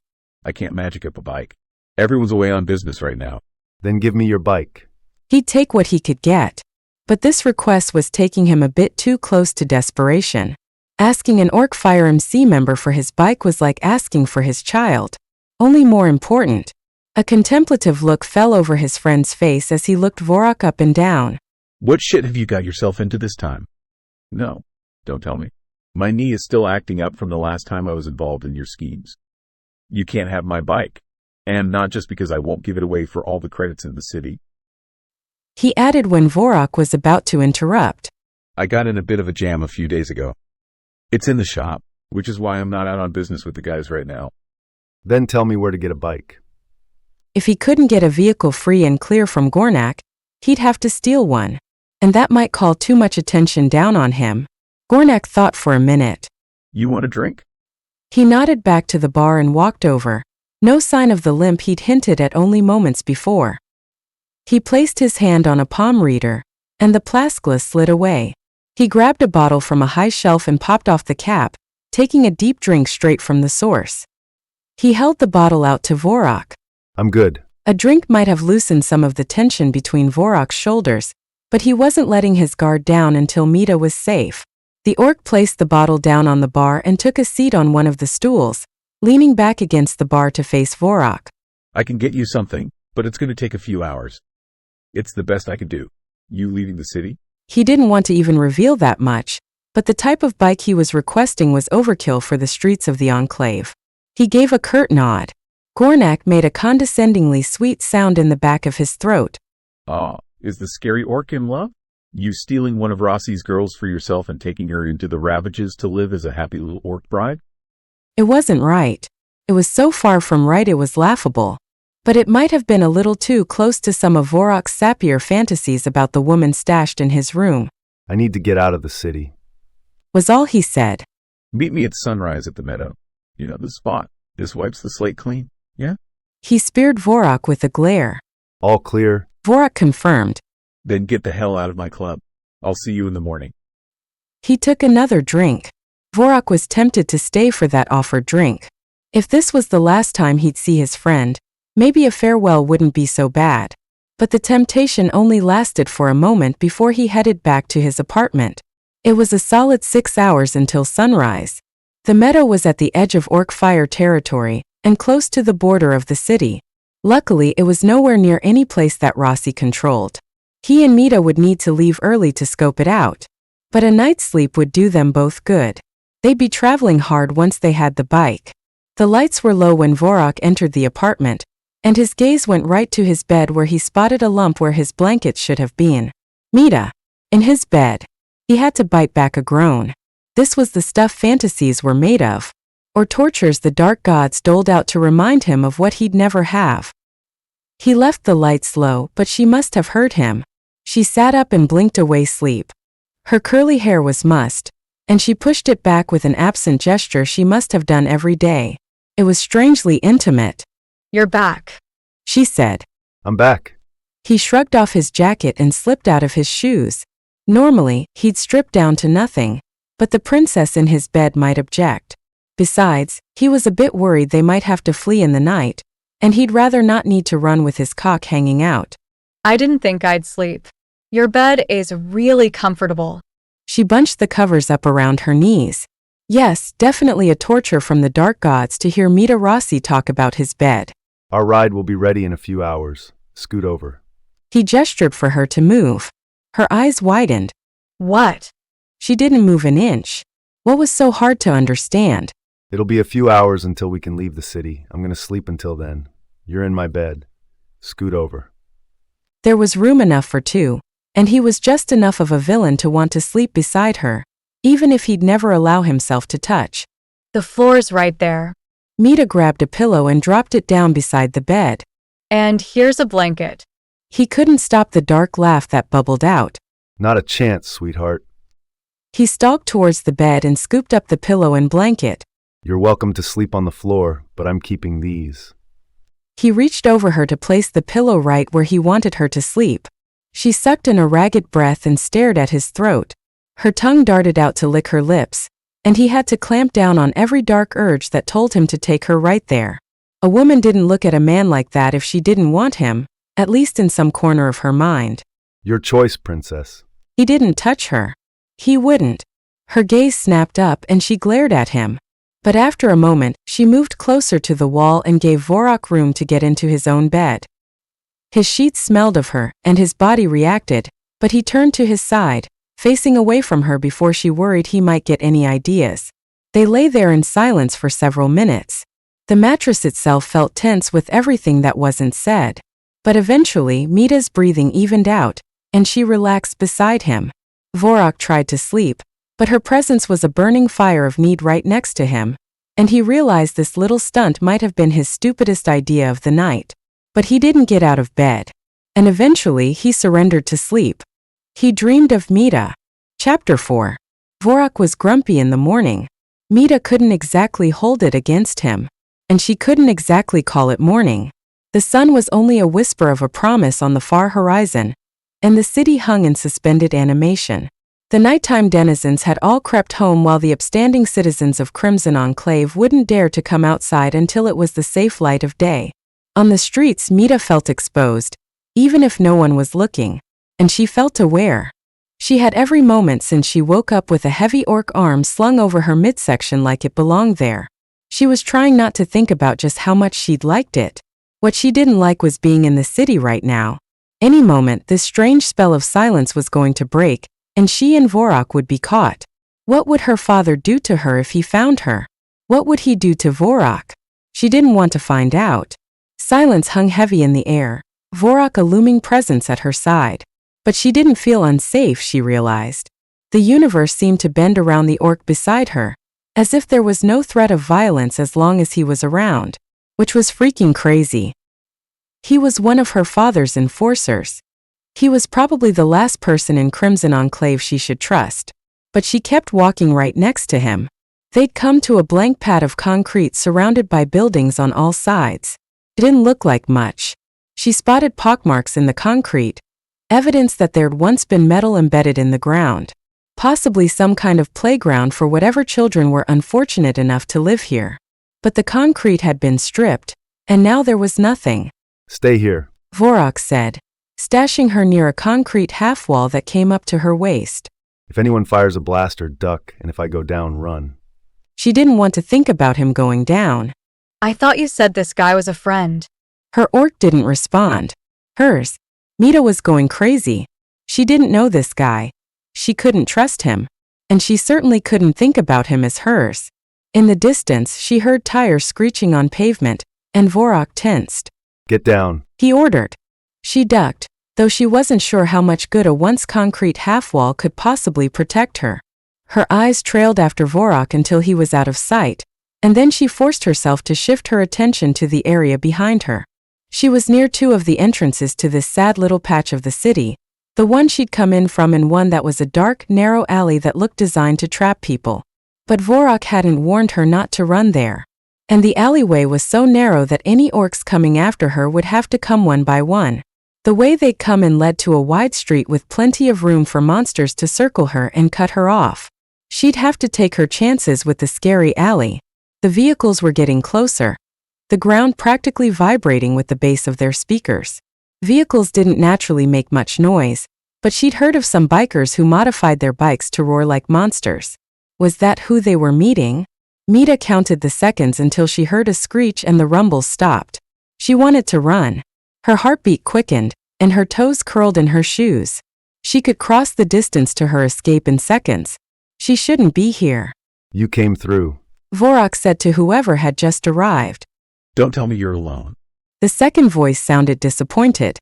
I can't magic up a bike. Everyone's away on business right now. Then give me your bike. He'd take what he could get. But this request was taking him a bit too close to desperation. Asking an Orc Fire MC member for his bike was like asking for his child. Only more important. A contemplative look fell over his friend's face as he looked Vorok up and down. What shit have you got yourself into this time? No, don't tell me. My knee is still acting up from the last time I was involved in your schemes. You can't have my bike. And not just because I won't give it away for all the credits in the city. He added when Vorok was about to interrupt. I got in a bit of a jam a few days ago. It's in the shop, which is why I'm not out on business with the guys right now. Then tell me where to get a bike. If he couldn't get a vehicle free and clear from Gornak, he'd have to steal one. And that might call too much attention down on him. Gornak thought for a minute. You want a drink? He nodded back to the bar and walked over. No sign of the limp he'd hinted at only moments before. He placed his hand on a palm reader, and the plexiglass slid away. He grabbed a bottle from a high shelf and popped off the cap, taking a deep drink straight from the source. He held the bottle out to Vorok. I'm good. A drink might have loosened some of the tension between Vorok's shoulders, but he wasn't letting his guard down until Mita was safe. The orc placed the bottle down on the bar and took a seat on one of the stools, leaning back against the bar to face Vorok. I can get you something, but it's going to take a few hours. It's the best I can do. You leaving the city? He didn't want to even reveal that much, but the type of bike he was requesting was overkill for the streets of the Enclave. He gave a curt nod. Gornak made a condescendingly sweet sound in the back of his throat. Is the scary orc in love? You stealing one of Rossi's girls for yourself and taking her into the Ravages to live as a happy little orc bride? It wasn't right. It was so far from right it was laughable. But it might have been a little too close to some of Vorok's sappier fantasies about the woman stashed in his room. I need to get out of the city. Was all he said. Meet me at sunrise at the meadow. You know the spot. This wipes the slate clean, yeah? He speared Vorok with a glare. All clear? Vorok confirmed. Then get the hell out of my club. I'll see you in the morning. He took another drink. Vorok was tempted to stay for that offered drink. If this was the last time he'd see his friend, maybe a farewell wouldn't be so bad. But the temptation only lasted for a moment before he headed back to his apartment. It was a solid 6 hours until sunrise. The meadow was at the edge of orc fire territory and close to the border of the city. Luckily, it was nowhere near any place that Rossi controlled. He and Mita would need to leave early to scope it out. But a night's sleep would do them both good. They'd be traveling hard once they had the bike. The lights were low when Vorok entered the apartment, and his gaze went right to his bed where he spotted a lump where his blankets should have been. Mita. In his bed. He had to bite back a groan. This was the stuff fantasies were made of. Or tortures the dark gods doled out to remind him of what he'd never have. He left the lights low, but she must have heard him. She sat up and blinked away sleep. Her curly hair was mussed, and she pushed it back with an absent gesture she must have done every day. It was strangely intimate. You're back. She said. I'm back. He shrugged off his jacket and slipped out of his shoes. Normally, he'd strip down to nothing, but the princess in his bed might object. Besides, he was a bit worried they might have to flee in the night, and he'd rather not need to run with his cock hanging out. I didn't think I'd sleep. Your bed is really comfortable. She bunched the covers up around her knees. Yes, definitely a torture from the dark gods to hear Mita Rossi talk about his bed. Our ride will be ready in a few hours. Scoot over. He gestured for her to move. Her eyes widened. What? She didn't move an inch. What was so hard to understand? It'll be a few hours until we can leave the city. I'm going to sleep until then. You're in my bed. Scoot over. There was room enough for two, and he was just enough of a villain to want to sleep beside her, even if he'd never allow himself to touch. The floor's right there. Mita grabbed a pillow and dropped it down beside the bed. And here's a blanket. He couldn't stop the dark laugh that bubbled out. Not a chance, sweetheart. He stalked towards the bed and scooped up the pillow and blanket. You're welcome to sleep on the floor, but I'm keeping these. He reached over her to place the pillow right where he wanted her to sleep. She sucked in a ragged breath and stared at his throat. Her tongue darted out to lick her lips, and he had to clamp down on every dark urge that told him to take her right there. A woman didn't look at a man like that if she didn't want him, at least in some corner of her mind. Your choice, princess. He didn't touch her. He wouldn't. Her gaze snapped up and she glared at him. But after a moment, she moved closer to the wall and gave Vorok room to get into his own bed. His sheets smelled of her, and his body reacted, but he turned to his side, facing away from her before she worried he might get any ideas. They lay there in silence for several minutes. The mattress itself felt tense with everything that wasn't said. But eventually, Mita's breathing evened out, and she relaxed beside him. Vorok tried to sleep, but her presence was a burning fire of need right next to him, and he realized this little stunt might have been his stupidest idea of the night. But he didn't get out of bed, and eventually he surrendered to sleep. He dreamed of Mita. Chapter 4. Vorok was grumpy in the morning. Mita couldn't exactly hold it against him, and she couldn't exactly call it morning. The sun was only a whisper of a promise on the far horizon, and the city hung in suspended animation. The nighttime denizens had all crept home while the upstanding citizens of Crimson Enclave wouldn't dare to come outside until it was the safe light of day. On the streets, Mita felt exposed, even if no one was looking, and she felt aware. She had every moment since she woke up with a heavy orc arm slung over her midsection like it belonged there. She was trying not to think about just how much she'd liked it. What she didn't like was being in the city right now. Any moment, this strange spell of silence was going to break, and she and Vorok would be caught. What would her father do to her if he found her? What would he do to Vorok? She didn't want to find out. Silence hung heavy in the air, Vorok a looming presence at her side. But she didn't feel unsafe, she realized. The universe seemed to bend around the orc beside her, as if there was no threat of violence as long as he was around, which was freaking crazy. He was one of her father's enforcers. He was probably the last person in Crimson Enclave she should trust. But she kept walking right next to him. They'd come to a blank pad of concrete surrounded by buildings on all sides. It didn't look like much. She spotted pockmarks in the concrete, evidence that there'd once been metal embedded in the ground. Possibly some kind of playground for whatever children were unfortunate enough to live here. But the concrete had been stripped, and now there was nothing. Stay here, Vorok said, stashing her near a concrete half-wall that came up to her waist. If anyone fires a blaster, duck, and if I go down, run. She didn't want to think about him going down. I thought you said this guy was a friend. Her orc didn't respond. Hers. Mita was going crazy. She didn't know this guy. She couldn't trust him. And she certainly couldn't think about him as hers. In the distance, she heard tires screeching on pavement, and Vorok tensed. Get down, He ordered. She ducked, though she wasn't sure how much good a once-concrete half-wall could possibly protect her. Her eyes trailed after Vorok until he was out of sight, and then she forced herself to shift her attention to the area behind her. She was near two of the entrances to this sad little patch of the city, the one she'd come in from and one that was a dark, narrow alley that looked designed to trap people. But Vorok hadn't warned her not to run there. And the alleyway was so narrow that any orcs coming after her would have to come one by one. The way they'd come in led to a wide street with plenty of room for monsters to circle her and cut her off. She'd have to take her chances with the scary alley. The vehicles were getting closer, the ground practically vibrating with the bass of their speakers. Vehicles didn't naturally make much noise, but she'd heard of some bikers who modified their bikes to roar like monsters. Was that who they were meeting? Mita counted the seconds until she heard a screech and the rumble stopped. She wanted to run. Her heartbeat quickened, and her toes curled in her shoes. She could cross the distance to her escape in seconds. She shouldn't be here. You came through. Vorok said to whoever had just arrived. Don't tell me you're alone. The second voice sounded disappointed.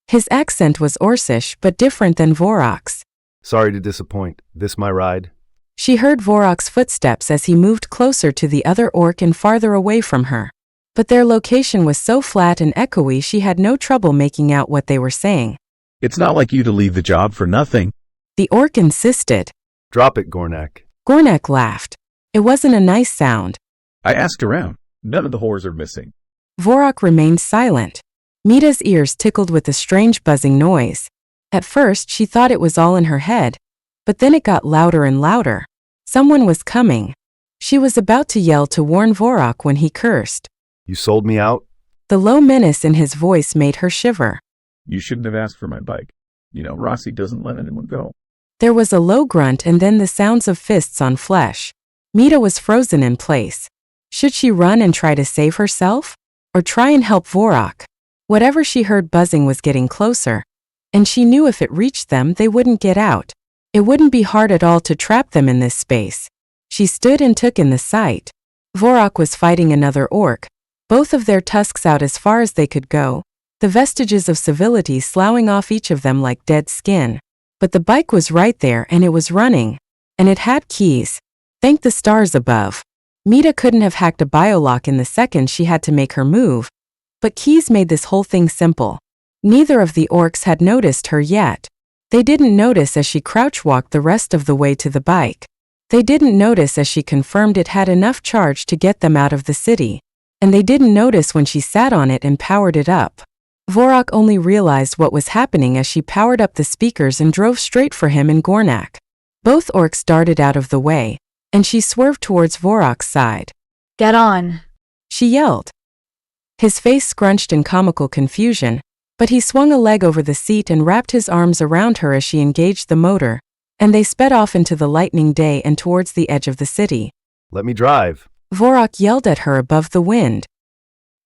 His accent was Orcish but different than Vorok's. Sorry to disappoint. This my ride? She heard Vorok's footsteps as he moved closer to the other orc and farther away from her. But their location was so flat and echoey she had no trouble making out what they were saying. It's not like you to leave the job for nothing. The orc insisted. Drop it, Gornak. Gornak laughed. It wasn't a nice sound. I asked around. None of the whores are missing. Vorok remained silent. Mita's ears tickled with a strange buzzing noise. At first, she thought it was all in her head, but then it got louder and louder. Someone was coming. She was about to yell to warn Vorok when he cursed. You sold me out? The low menace in his voice made her shiver. You shouldn't have asked for my bike. You know, Rossi doesn't let anyone go. There was a low grunt and then the sounds of fists on flesh. Mita was frozen in place. Should she run and try to save herself? Or try and help Vorok? Whatever she heard buzzing was getting closer, and she knew if it reached them they wouldn't get out. It wouldn't be hard at all to trap them in this space. She stood and took in the sight. Vorok was fighting another orc, both of their tusks out as far as they could go, the vestiges of civility sloughing off each of them like dead skin. But the bike was right there and it was running. And it had keys. Thank the stars above. Mita couldn't have hacked a biolock in the second she had to make her move. But keys made this whole thing simple. Neither of the orcs had noticed her yet. They didn't notice as she crouch-walked the rest of the way to the bike. They didn't notice as she confirmed it had enough charge to get them out of the city. And they didn't notice when she sat on it and powered it up. Vorok only realized what was happening as she powered up the speakers and drove straight for him and Gornak. Both orcs darted out of the way, and she swerved towards Vorok's side. Get on. She yelled. His face scrunched in comical confusion, but he swung a leg over the seat and wrapped his arms around her as she engaged the motor, and they sped off into the lightning day and towards the edge of the city. Let me drive. Vorok yelled at her above the wind.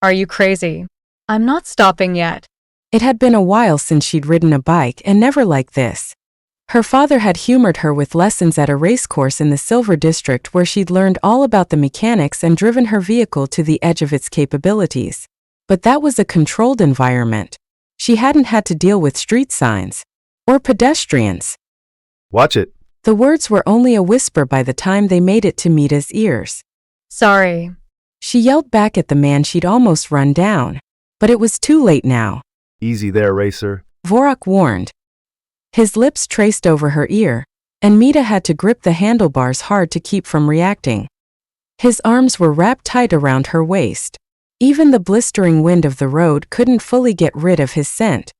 Are you crazy? I'm not stopping yet. It had been a while since she'd ridden a bike, and never like this. Her father had humored her with lessons at a racecourse in the Silver District where she'd learned all about the mechanics and driven her vehicle to the edge of its capabilities. But that was a controlled environment. She hadn't had to deal with street signs. Or pedestrians. Watch it. The words were only a whisper by the time they made it to Mita's ears. Sorry. She yelled back at the man she'd almost run down. But it was too late now. Easy there, racer. Vorok warned. His lips traced over her ear, and Mita had to grip the handlebars hard to keep from reacting. His arms were wrapped tight around her waist. Even the blistering wind of the road couldn't fully get rid of his scent.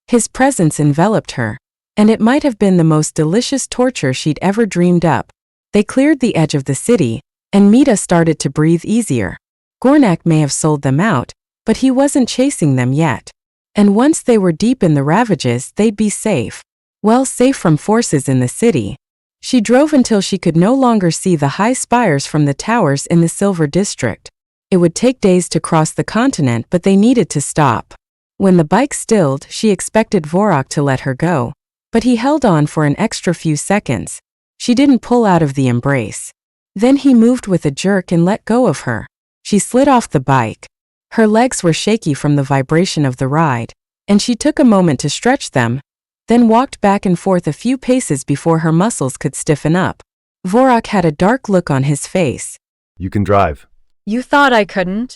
His presence enveloped her, and it might have been the most delicious torture she'd ever dreamed up. They cleared the edge of the city, and Mita started to breathe easier. Gornak may have sold them out, but he wasn't chasing them yet. And once they were deep in the ravages, they'd be safe. Well, safe from forces in the city. She drove until she could no longer see the high spires from the towers in the Silver District. It would take days to cross the continent, but they needed to stop. When the bike stilled, she expected Vorok to let her go, but he held on for an extra few seconds. She didn't pull out of the embrace. Then he moved with a jerk and let go of her. She slid off the bike. Her legs were shaky from the vibration of the ride, and she took a moment to stretch them, then walked back and forth a few paces before her muscles could stiffen up. Vorok had a dark look on his face. You can drive. You thought I couldn't?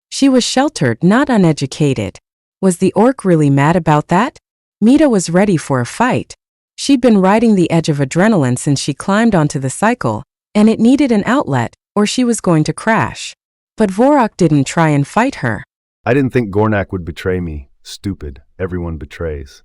She was sheltered, not uneducated. Was the orc really mad about that? Mita was ready for a fight. She'd been riding the edge of adrenaline since she climbed onto the cycle, and it needed an outlet, or she was going to crash. But Vorok didn't try and fight her. I didn't think Gornak would betray me. Stupid. Everyone betrays.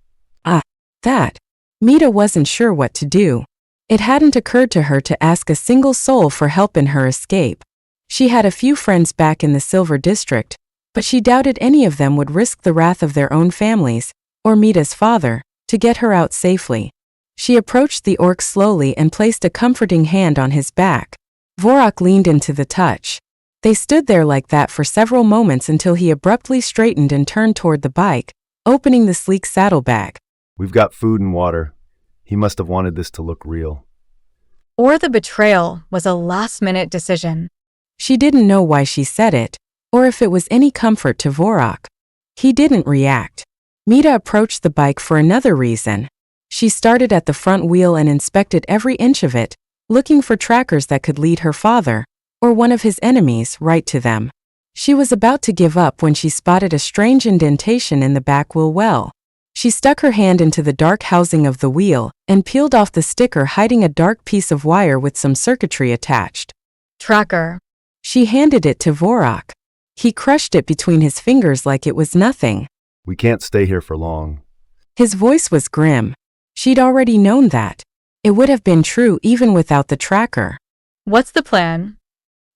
That. Mita wasn't sure what to do. It hadn't occurred to her to ask a single soul for help in her escape. She had a few friends back in the Silver District, but she doubted any of them would risk the wrath of their own families, or Mita's father, to get her out safely. She approached the orc slowly and placed a comforting hand on his back. Vorok leaned into the touch. They stood there like that for several moments until he abruptly straightened and turned toward the bike, opening the sleek saddlebag. We've got food and water. He must have wanted this to look real. Or the betrayal was a last-minute decision. She didn't know why she said it, or if it was any comfort to Vorok. He didn't react. Mita approached the bike for another reason. She started at the front wheel and inspected every inch of it, looking for trackers that could lead her father, or one of his enemies, right to them. She was about to give up when she spotted a strange indentation in the back wheel well. She stuck her hand into the dark housing of the wheel and peeled off the sticker hiding a dark piece of wire with some circuitry attached. Tracker. She handed it to Vorok. He crushed it between his fingers like it was nothing. We can't stay here for long. His voice was grim. She'd already known that. It would have been true even without the tracker. What's the plan?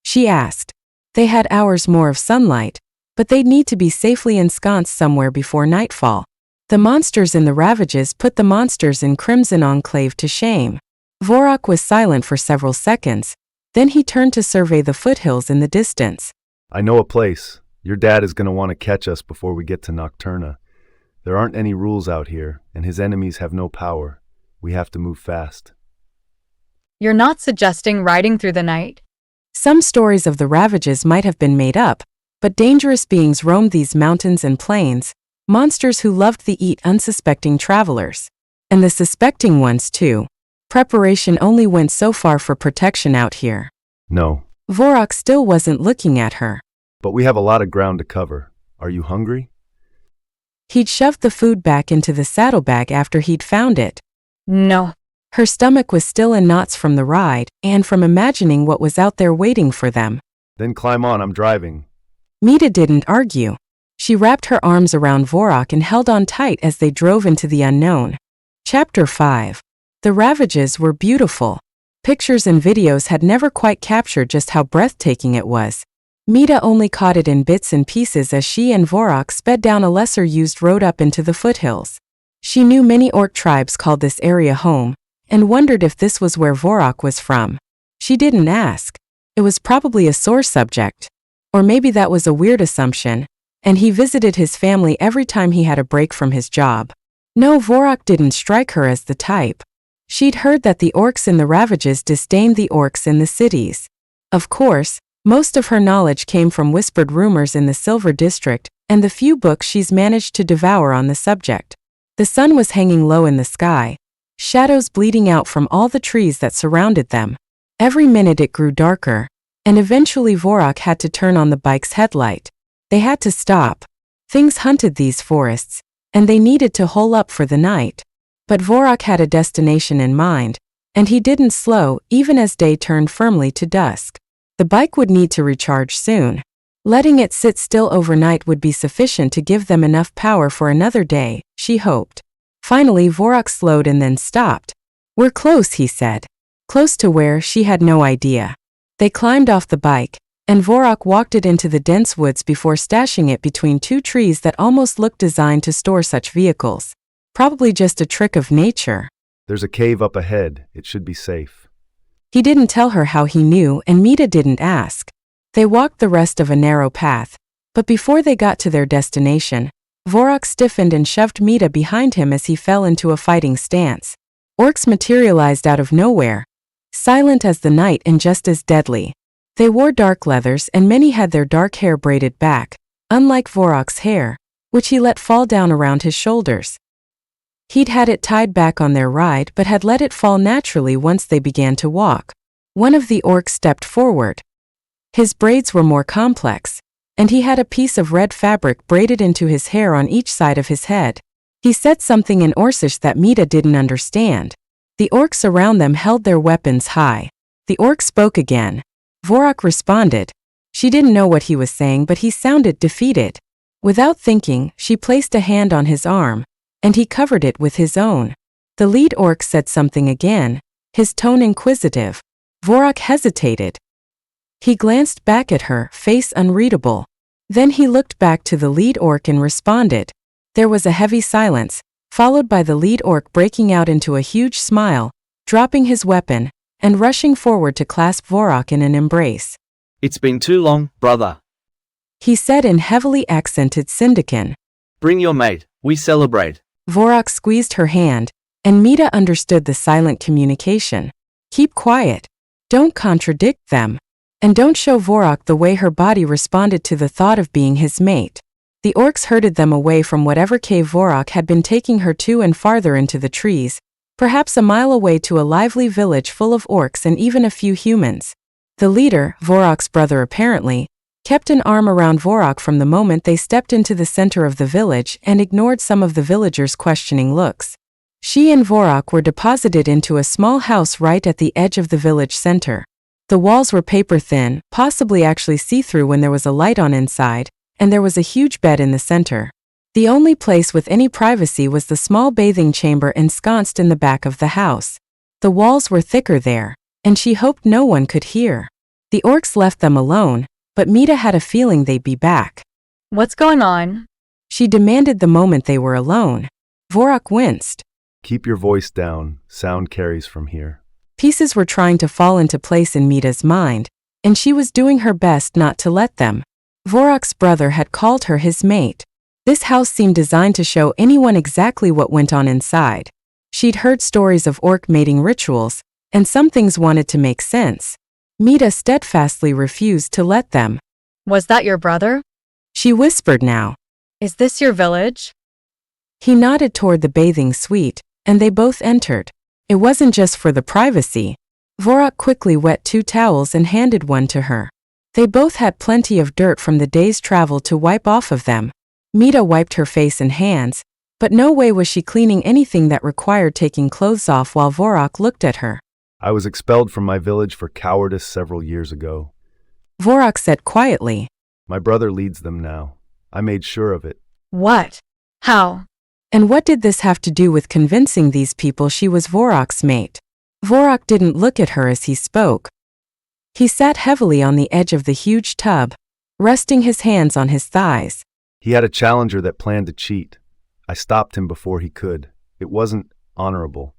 She asked. They had hours more of sunlight, but they'd need to be safely ensconced somewhere before nightfall. The monsters in the ravages put the monsters in Crimson Enclave to shame. Vorok was silent for several seconds, then he turned to survey the foothills in the distance. I know a place. Your dad is going to want to catch us before we get to Nocturna. There aren't any rules out here, and his enemies have no power. We have to move fast. You're not suggesting riding through the night? Some stories of the ravages might have been made up, but dangerous beings roamed these mountains and plains, monsters who loved to eat unsuspecting travelers. And the suspecting ones too. Preparation only went so far for protection out here. No. Vorok still wasn't looking at her. But we have a lot of ground to cover. Are you hungry? He'd shoved the food back into the saddlebag after he'd found it. No. Her stomach was still in knots from the ride, and from imagining what was out there waiting for them. Then climb on, I'm driving. Mita didn't argue. She wrapped her arms around Vorok and held on tight as they drove into the unknown. Chapter 5. The ravages were beautiful. Pictures and videos had never quite captured just how breathtaking it was. Mita only caught it in bits and pieces as she and Vorok sped down a lesser-used road up into the foothills. She knew many orc tribes called this area home, and wondered if this was where Vorok was from. She didn't ask. It was probably a sore subject. Or maybe that was a weird assumption, and he visited his family every time he had a break from his job. No, Vorok didn't strike her as the type. She'd heard that the orcs in the ravages disdained the orcs in the cities. Of course, most of her knowledge came from whispered rumors in the Silver District and the few books she's managed to devour on the subject. The sun was hanging low in the sky, shadows bleeding out from all the trees that surrounded them. Every minute it grew darker, and eventually Vorok had to turn on the bike's headlight. They had to stop. Things hunted these forests, and they needed to hole up for the night. But Vorok had a destination in mind, and he didn't slow even as day turned firmly to dusk. The bike would need to recharge soon. Letting it sit still overnight would be sufficient to give them enough power for another day, she hoped. Finally, Vorok slowed and then stopped. "We're close," he said. Close to where, she had no idea. They climbed off the bike, and Vorok walked it into the dense woods before stashing it between two trees that almost looked designed to store such vehicles. Probably just a trick of nature. There's a cave up ahead. It should be safe. He didn't tell her how he knew, and Mita didn't ask. They walked the rest of a narrow path, but before they got to their destination, Vorok stiffened and shoved Mita behind him as he fell into a fighting stance. Orcs materialized out of nowhere, silent as the night and just as deadly. They wore dark leathers and many had their dark hair braided back, unlike Vorok's hair, which he let fall down around his shoulders. He'd had it tied back on their ride but had let it fall naturally once they began to walk. One of the orcs stepped forward. His braids were more complex, and he had a piece of red fabric braided into his hair on each side of his head. He said something in Orcish that Mita didn't understand. The orcs around them held their weapons high. The orc spoke again. Vorok responded. She didn't know what he was saying, but he sounded defeated. Without thinking, she placed a hand on his arm, and he covered it with his own. The lead orc said something again, his tone inquisitive. Vorok hesitated. He glanced back at her, face unreadable. Then he looked back to the lead orc and responded. There was a heavy silence, followed by the lead orc breaking out into a huge smile, dropping his weapon, and rushing forward to clasp Vorok in an embrace. "It's been too long, brother," he said in heavily accented Syndican. "Bring your mate, we celebrate." Vorok squeezed her hand, and Mita understood the silent communication. Keep quiet. Don't contradict them. And don't show Vorok the way her body responded to the thought of being his mate. The orcs herded them away from whatever cave Vorok had been taking her to and farther into the trees, perhaps a mile away to a lively village full of orcs and even a few humans. The leader, Vorok's brother apparently, kept an arm around Vorok from the moment they stepped into the center of the village and ignored some of the villagers' questioning looks. She and Vorok were deposited into a small house right at the edge of the village center. The walls were paper-thin, possibly actually see-through when there was a light on inside, and there was a huge bed in the center. The only place with any privacy was the small bathing chamber ensconced in the back of the house. The walls were thicker there, and she hoped no one could hear. The orcs left them alone, but Mita had a feeling they'd be back. What's going on? She demanded the moment they were alone. Vorok winced. Keep your voice down. Sound carries from here. Pieces were trying to fall into place in Mita's mind, and she was doing her best not to let them. Vorok's brother had called her his mate. This house seemed designed to show anyone exactly what went on inside. She'd heard stories of orc mating rituals, and some things wanted to make sense. Mita steadfastly refused to let them. Was that your brother? She whispered now. Is this your village? He nodded toward the bathing suite, and they both entered. It wasn't just for the privacy. Vorok quickly wet 2 towels and handed one to her. They both had plenty of dirt from the day's travel to wipe off of them. Mita wiped her face and hands, but no way was she cleaning anything that required taking clothes off while Vorok looked at her. I was expelled from my village for cowardice several years ago. Vorok said quietly. My brother leads them now. I made sure of it. What? How? And what did this have to do with convincing these people she was Vorok's mate? Vorok didn't look at her as he spoke. He sat heavily on the edge of the huge tub, resting his hands on his thighs. He had a challenger that planned to cheat. I stopped him before he could. It wasn't honorable.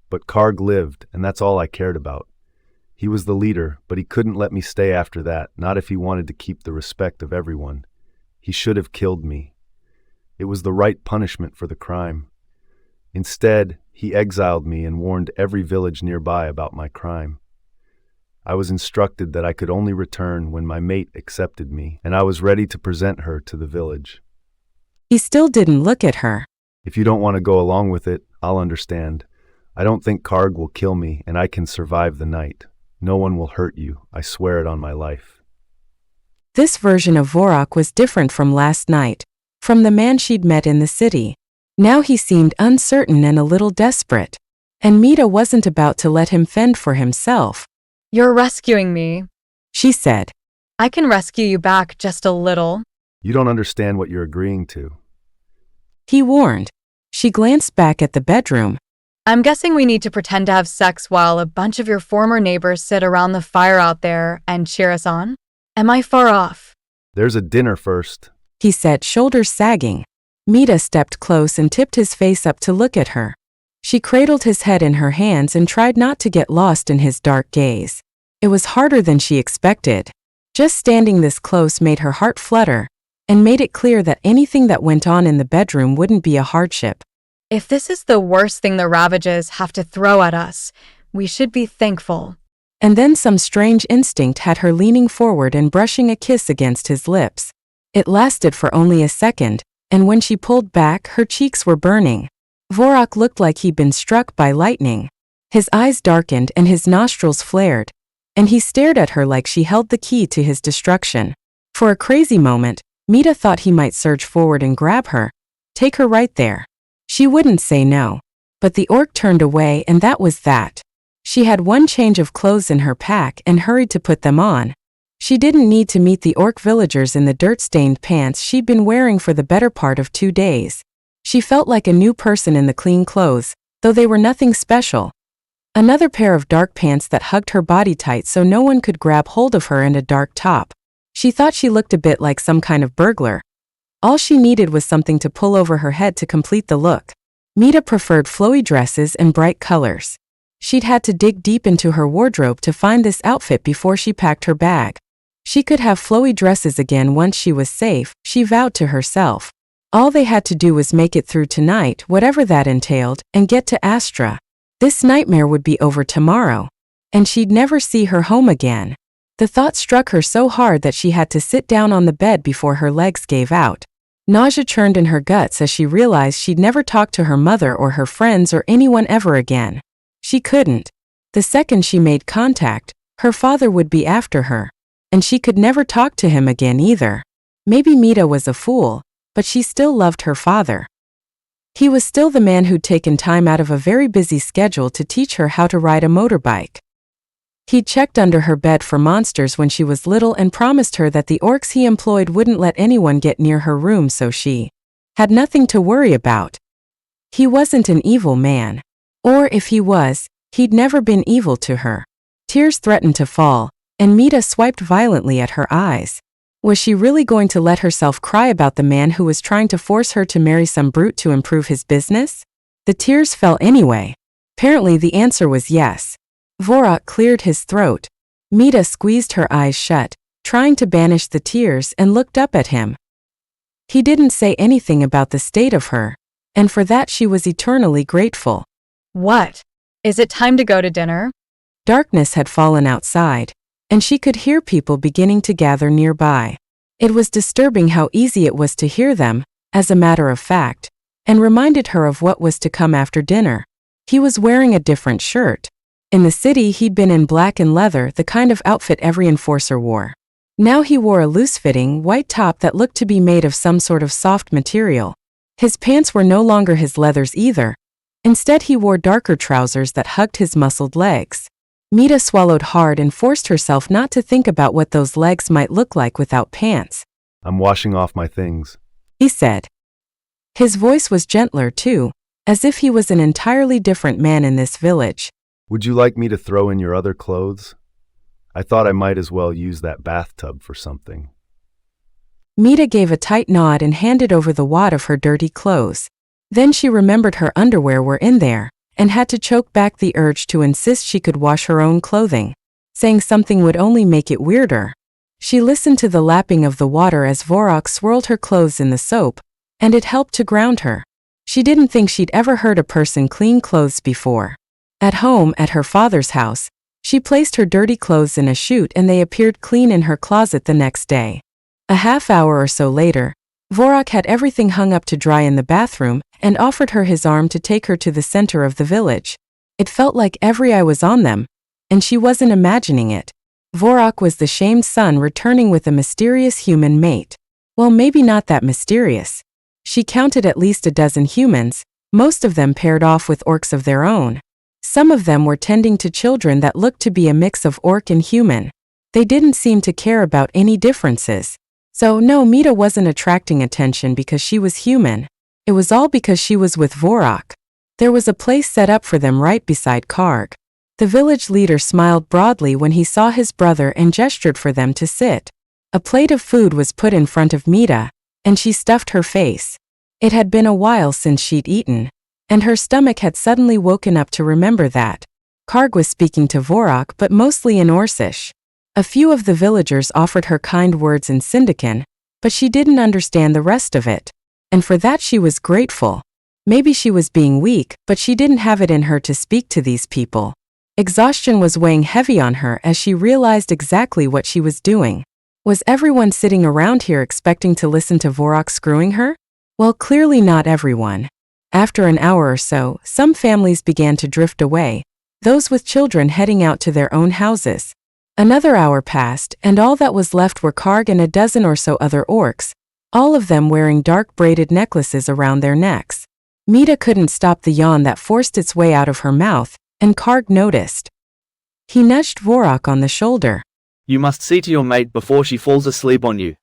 But Karg lived, and that's all I cared about. He was the leader, but he couldn't let me stay after that, not if he wanted to keep the respect of everyone. He should have killed me. It was the right punishment for the crime. Instead, he exiled me and warned every village nearby about my crime. I was instructed that I could only return when my mate accepted me, and I was ready to present her to the village. He still didn't look at her. If you don't want to go along with it, I'll understand. I don't think Karg will kill me, and I can survive the night. No one will hurt you. I swear it on my life. This version of Vorok was different from last night, from the man she'd met in the city. Now he seemed uncertain and a little desperate. And Mita wasn't about to let him fend for himself. You're rescuing me. She said. I can rescue you back just a little. You don't understand what you're agreeing to. He warned. She glanced back at the bedroom. I'm guessing we need to pretend to have sex while a bunch of your former neighbors sit around the fire out there and cheer us on? Am I far off? There's a dinner first. He said, shoulders sagging. Mita stepped close and tipped his face up to look at her. She cradled his head in her hands and tried not to get lost in his dark gaze. It was harder than she expected. Just standing this close made her heart flutter, and made it clear that anything that went on in the bedroom wouldn't be a hardship. If this is the worst thing the Ravages have to throw at us, we should be thankful. And then some strange instinct had her leaning forward and brushing a kiss against his lips. It lasted for only a second, and when she pulled back, her cheeks were burning. Vorok looked like he'd been struck by lightning. His eyes darkened and his nostrils flared, and he stared at her like she held the key to his destruction. For a crazy moment, Mita thought he might surge forward and grab her, take her right there. She wouldn't say no. But the orc turned away, and that was that. She had one change of clothes in her pack and hurried to put them on. She didn't need to meet the orc villagers in the dirt-stained pants she'd been wearing for the better part of 2 days. She felt like a new person in the clean clothes, though they were nothing special. Another pair of dark pants that hugged her body tight so no one could grab hold of her, and a dark top. She thought she looked a bit like some kind of burglar. All she needed was something to pull over her head to complete the look. Mita preferred flowy dresses and bright colors. She'd had to dig deep into her wardrobe to find this outfit before she packed her bag. She could have flowy dresses again once she was safe, she vowed to herself. All they had to do was make it through tonight, whatever that entailed, and get to Astra. This nightmare would be over tomorrow, and she'd never see her home again. The thought struck her so hard that she had to sit down on the bed before her legs gave out. Nausea churned in her guts as she realized she'd never talk to her mother or her friends or anyone ever again. She couldn't. The second she made contact, her father would be after her. And she could never talk to him again either. Maybe Mita was a fool, but she still loved her father. He was still the man who'd taken time out of a very busy schedule to teach her how to ride a motorbike. He'd checked under her bed for monsters when she was little and promised her that the orcs he employed wouldn't let anyone get near her room, so she had nothing to worry about. He wasn't an evil man. Or if he was, he'd never been evil to her. Tears threatened to fall, and Mita swiped violently at her eyes. Was she really going to let herself cry about the man who was trying to force her to marry some brute to improve his business? The tears fell anyway. Apparently the answer was yes. Vorok cleared his throat. Mita squeezed her eyes shut, trying to banish the tears, and looked up at him. He didn't say anything about the state of her, and for that she was eternally grateful. What? Is it time to go to dinner? Darkness had fallen outside, and she could hear people beginning to gather nearby. It was disturbing how easy it was to hear them, as a matter of fact, and reminded her of what was to come after dinner. He was wearing a different shirt. In the city he'd been in black and leather, the kind of outfit every enforcer wore. Now he wore a loose-fitting, white top that looked to be made of some sort of soft material. His pants were no longer his leathers either. Instead he wore darker trousers that hugged his muscled legs. Mita swallowed hard and forced herself not to think about what those legs might look like without pants. I'm washing off my things. he said. His voice was gentler too, as if he was an entirely different man in this village. Would you like me to throw in your other clothes? I thought I might as well use that bathtub for something. Mita gave a tight nod and handed over the wad of her dirty clothes. Then she remembered her underwear were in there, and had to choke back the urge to insist she could wash her own clothing. Saying something would only make it weirder. She listened to the lapping of the water as Vorok swirled her clothes in the soap, and it helped to ground her. She didn't think she'd ever heard a person clean clothes before. At home, at her father's house, she placed her dirty clothes in a chute and they appeared clean in her closet the next day. A half hour or so later, Vorok had everything hung up to dry in the bathroom and offered her his arm to take her to the center of the village. It felt like every eye was on them, and she wasn't imagining it. Vorok was the shamed son returning with a mysterious human mate. Well, maybe not that mysterious. She counted at least a dozen humans, most of them paired off with orcs of their own. Some of them were tending to children that looked to be a mix of orc and human. They didn't seem to care about any differences. So no, Mita wasn't attracting attention because she was human. It was all because she was with Vorok. There was a place set up for them right beside Karg. The village leader smiled broadly when he saw his brother and gestured for them to sit. A plate of food was put in front of Mita, and she stuffed her face. It had been a while since she'd eaten, and her stomach had suddenly woken up to remember that. Karg was speaking to Vorok but mostly in Orcish. A few of the villagers offered her kind words in Syndican, but she didn't understand the rest of it. And for that she was grateful. Maybe she was being weak, but she didn't have it in her to speak to these people. Exhaustion was weighing heavy on her as she realized exactly what she was doing. Was everyone sitting around here expecting to listen to Vorok screwing her? Well, clearly not everyone. After an hour or so, some families began to drift away, those with children heading out to their own houses. Another hour passed, and all that was left were Karg and a dozen or so other orcs, all of them wearing dark braided necklaces around their necks. Mita couldn't stop the yawn that forced its way out of her mouth, and Karg noticed. He nudged Vorok on the shoulder. You must see to your mate before she falls asleep on you,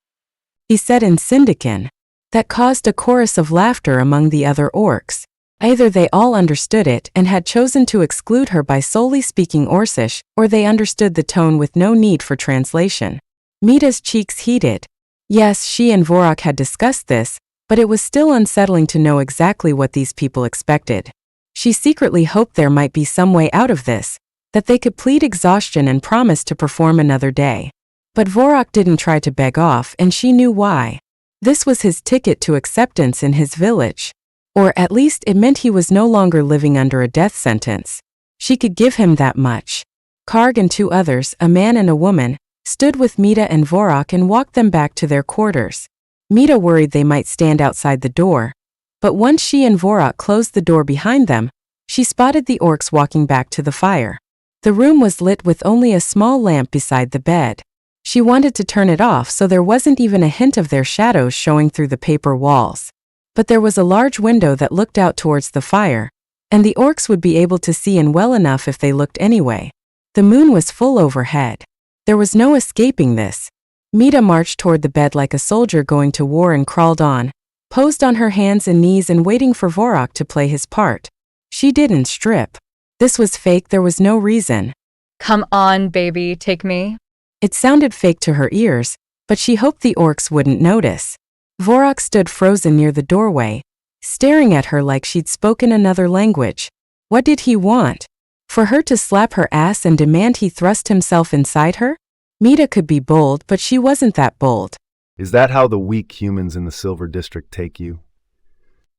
he said in Syndican. That caused a chorus of laughter among the other orcs. Either they all understood it and had chosen to exclude her by solely speaking Orcish, or they understood the tone with no need for translation. Mita's cheeks heated. Yes, she and Vorok had discussed this, but it was still unsettling to know exactly what these people expected. She secretly hoped there might be some way out of this, that they could plead exhaustion and promise to perform another day. But Vorok didn't try to beg off, and she knew why. This was his ticket to acceptance in his village. Or at least it meant he was no longer living under a death sentence. She could give him that much. Karg and two others, a man and a woman, stood with Mita and Vorok and walked them back to their quarters. Mita worried they might stand outside the door, but once she and Vorok closed the door behind them, she spotted the orcs walking back to the fire. The room was lit with only a small lamp beside the bed. She wanted to turn it off so there wasn't even a hint of their shadows showing through the paper walls. But there was a large window that looked out towards the fire, and the orcs would be able to see in well enough if they looked anyway. The moon was full overhead. There was no escaping this. Mita marched toward the bed like a soldier going to war and crawled on, posed on her hands and knees and waiting for Vorok to play his part. She didn't strip. This was fake, there was no reason. Come on, baby, take me. It sounded fake to her ears, but she hoped the orcs wouldn't notice. Vorok stood frozen near the doorway, staring at her like she'd spoken another language. What did he want? For her to slap her ass and demand he thrust himself inside her? Mita could be bold, but she wasn't that bold. Is that how the weak humans in the Silver District take you?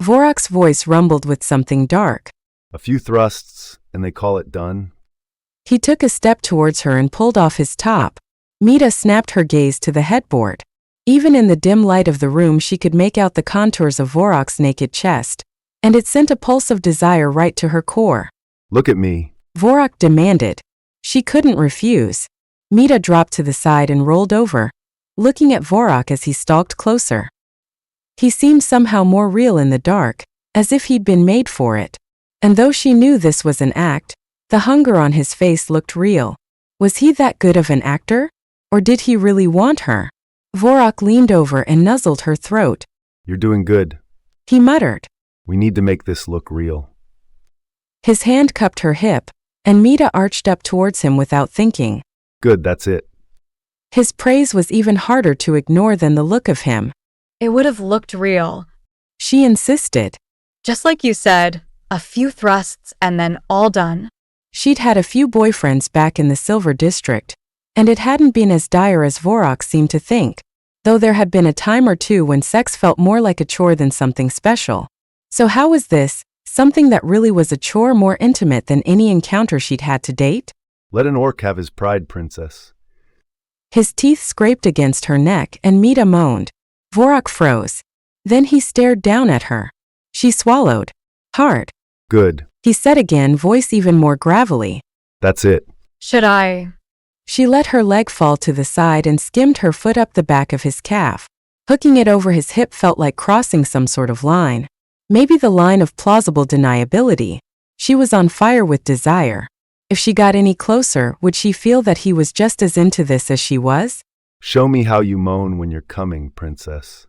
Vorok's voice rumbled with something dark. A few thrusts, and they call it done? He took a step towards her and pulled off his top. Mita snapped her gaze to the headboard. Even in the dim light of the room she could make out the contours of Vorok's naked chest, and it sent a pulse of desire right to her core. Look at me, Vorok demanded. She couldn't refuse. Mita dropped to the side and rolled over, looking at Vorok as he stalked closer. He seemed somehow more real in the dark, as if he'd been made for it. And though she knew this was an act, the hunger on his face looked real. Was he that good of an actor? Or did he really want her? Vorok leaned over and nuzzled her throat. You're doing good. He muttered. We need to make this look real. His hand cupped her hip, and Mita arched up towards him without thinking. Good, that's it. His praise was even harder to ignore than the look of him. It would have looked real. She insisted. Just like you said, a few thrusts and then all done. She'd had a few boyfriends back in the Silver District, and it hadn't been as dire as Vorok seemed to think, though there had been a time or two when sex felt more like a chore than something special. So how was this, something that really was a chore, more intimate than any encounter she'd had to date? Let an orc have his pride, princess. His teeth scraped against her neck and Mita moaned. Vorok froze. Then he stared down at her. She swallowed. Hard. Good. He said again, voice even more gravelly. That's it. Should I? She let her leg fall to the side and skimmed her foot up the back of his calf. Hooking it over his hip felt like crossing some sort of line. Maybe the line of plausible deniability. She was on fire with desire. If she got any closer, would she feel that he was just as into this as she was? Show me how you moan when you're coming, princess.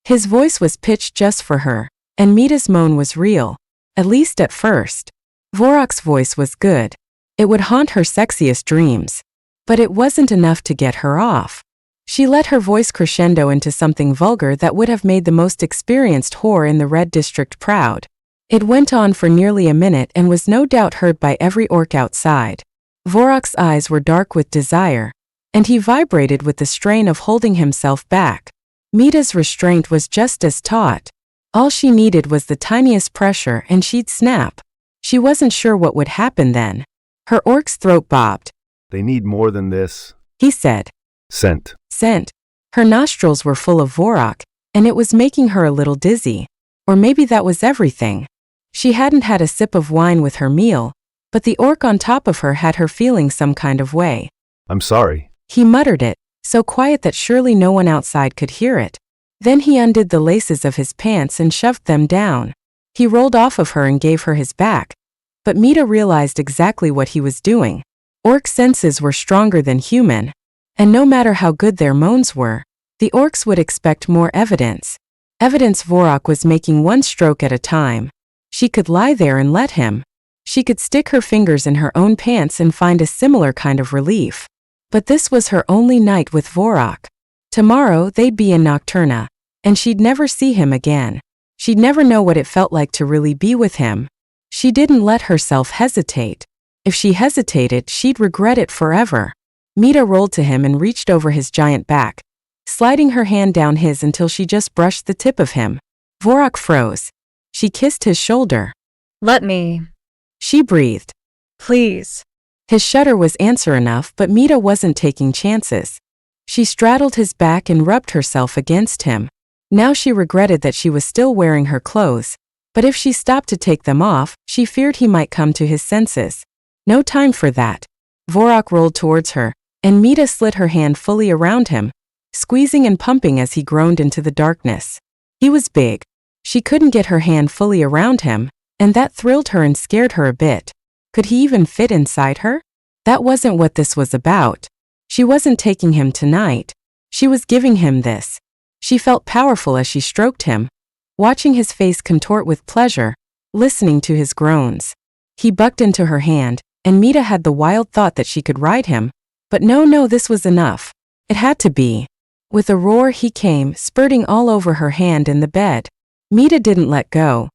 His voice was pitched just for her, and Mita's moan was real, at least at first. Vorok's voice was good. It would haunt her sexiest dreams. But it wasn't enough to get her off. She let her voice crescendo into something vulgar that would have made the most experienced whore in the Red District proud. It went on for nearly a minute and was no doubt heard by every orc outside. Vorok's eyes were dark with desire, and he vibrated with the strain of holding himself back. Mita's restraint was just as taut. All she needed was the tiniest pressure and she'd snap. She wasn't sure what would happen then. Her orc's throat bobbed. They need more than this. He said. Scent. Scent. Her nostrils were full of Vorok, and it was making her a little dizzy. Or maybe that was everything. She hadn't had a sip of wine with her meal, but the orc on top of her had her feeling some kind of way. I'm sorry. He muttered it, so quiet that surely no one outside could hear it. Then he undid the laces of his pants and shoved them down. He rolled off of her and gave her his back. But Mita realized exactly what he was doing. Orc senses were stronger than human. And no matter how good their moans were, the orcs would expect more evidence. Evidence Vorok was making one stroke at a time. She could lie there and let him. She could stick her fingers in her own pants and find a similar kind of relief. But this was her only night with Vorok. Tomorrow they'd be in Nocturna, and she'd never see him again. She'd never know what it felt like to really be with him. She didn't let herself hesitate. If she hesitated, she'd regret it forever. Mita rolled to him and reached over his giant back, sliding her hand down his until she just brushed the tip of him. Vorok froze. She kissed his shoulder. Let me. She breathed. Please. His shudder was answer enough, but Mita wasn't taking chances. She straddled his back and rubbed herself against him. Now she regretted that she was still wearing her clothes, but if she stopped to take them off, she feared he might come to his senses. No time for that. Vorok rolled towards her, and Mita slid her hand fully around him, squeezing and pumping as he groaned into the darkness. He was big. She couldn't get her hand fully around him, and that thrilled her and scared her a bit. Could he even fit inside her? That wasn't what this was about. She wasn't taking him tonight. She was giving him this. She felt powerful as she stroked him, watching his face contort with pleasure, listening to his groans. He bucked into her hand, and Mita had the wild thought that she could ride him. But no, this was enough. It had to be. With a roar he came, spurting all over her hand in the bed. Mita didn't let go.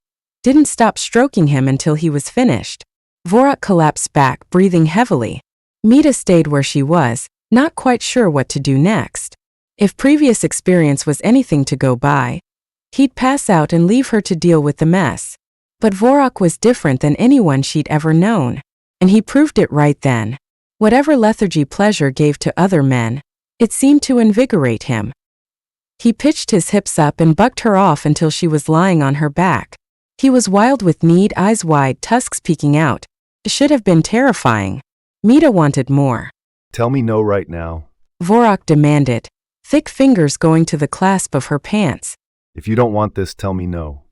Didn't stop stroking him until he was finished. Vorok collapsed back, breathing heavily. Mita stayed where she was, not quite sure what to do next. If previous experience was anything to go by, he'd pass out and leave her to deal with the mess. But Vorok was different than anyone she'd ever known. And he proved it right then. Whatever lethargy pleasure gave to other men, it seemed to invigorate him. He pitched his hips up and bucked her off until she was lying on her back. He was wild with need, eyes wide, tusks peeking out. It should have been terrifying. Mita wanted more. Tell me no right now. Vorok demanded, thick fingers going to the clasp of her pants. If you don't want this, tell me no.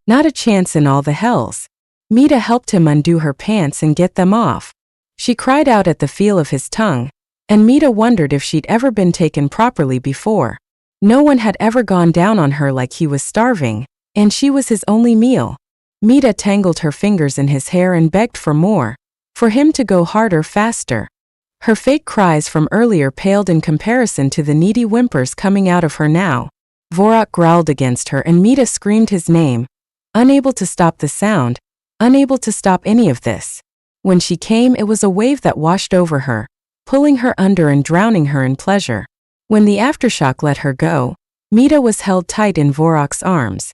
Not a chance in all the hells. Mita helped him undo her pants and get them off. She cried out at the feel of his tongue, and Mita wondered if she'd ever been taken properly before. No one had ever gone down on her like he was starving, and she was his only meal. Mita tangled her fingers in his hair and begged for more, for him to go harder faster. Her fake cries from earlier paled in comparison to the needy whimpers coming out of her now. Vorok growled against her and Mita screamed his name, unable to stop the sound, unable to stop any of this. When she came, it was a wave that washed over her, pulling her under and drowning her in pleasure. When the aftershock let her go, Mita was held tight in Vorok's arms.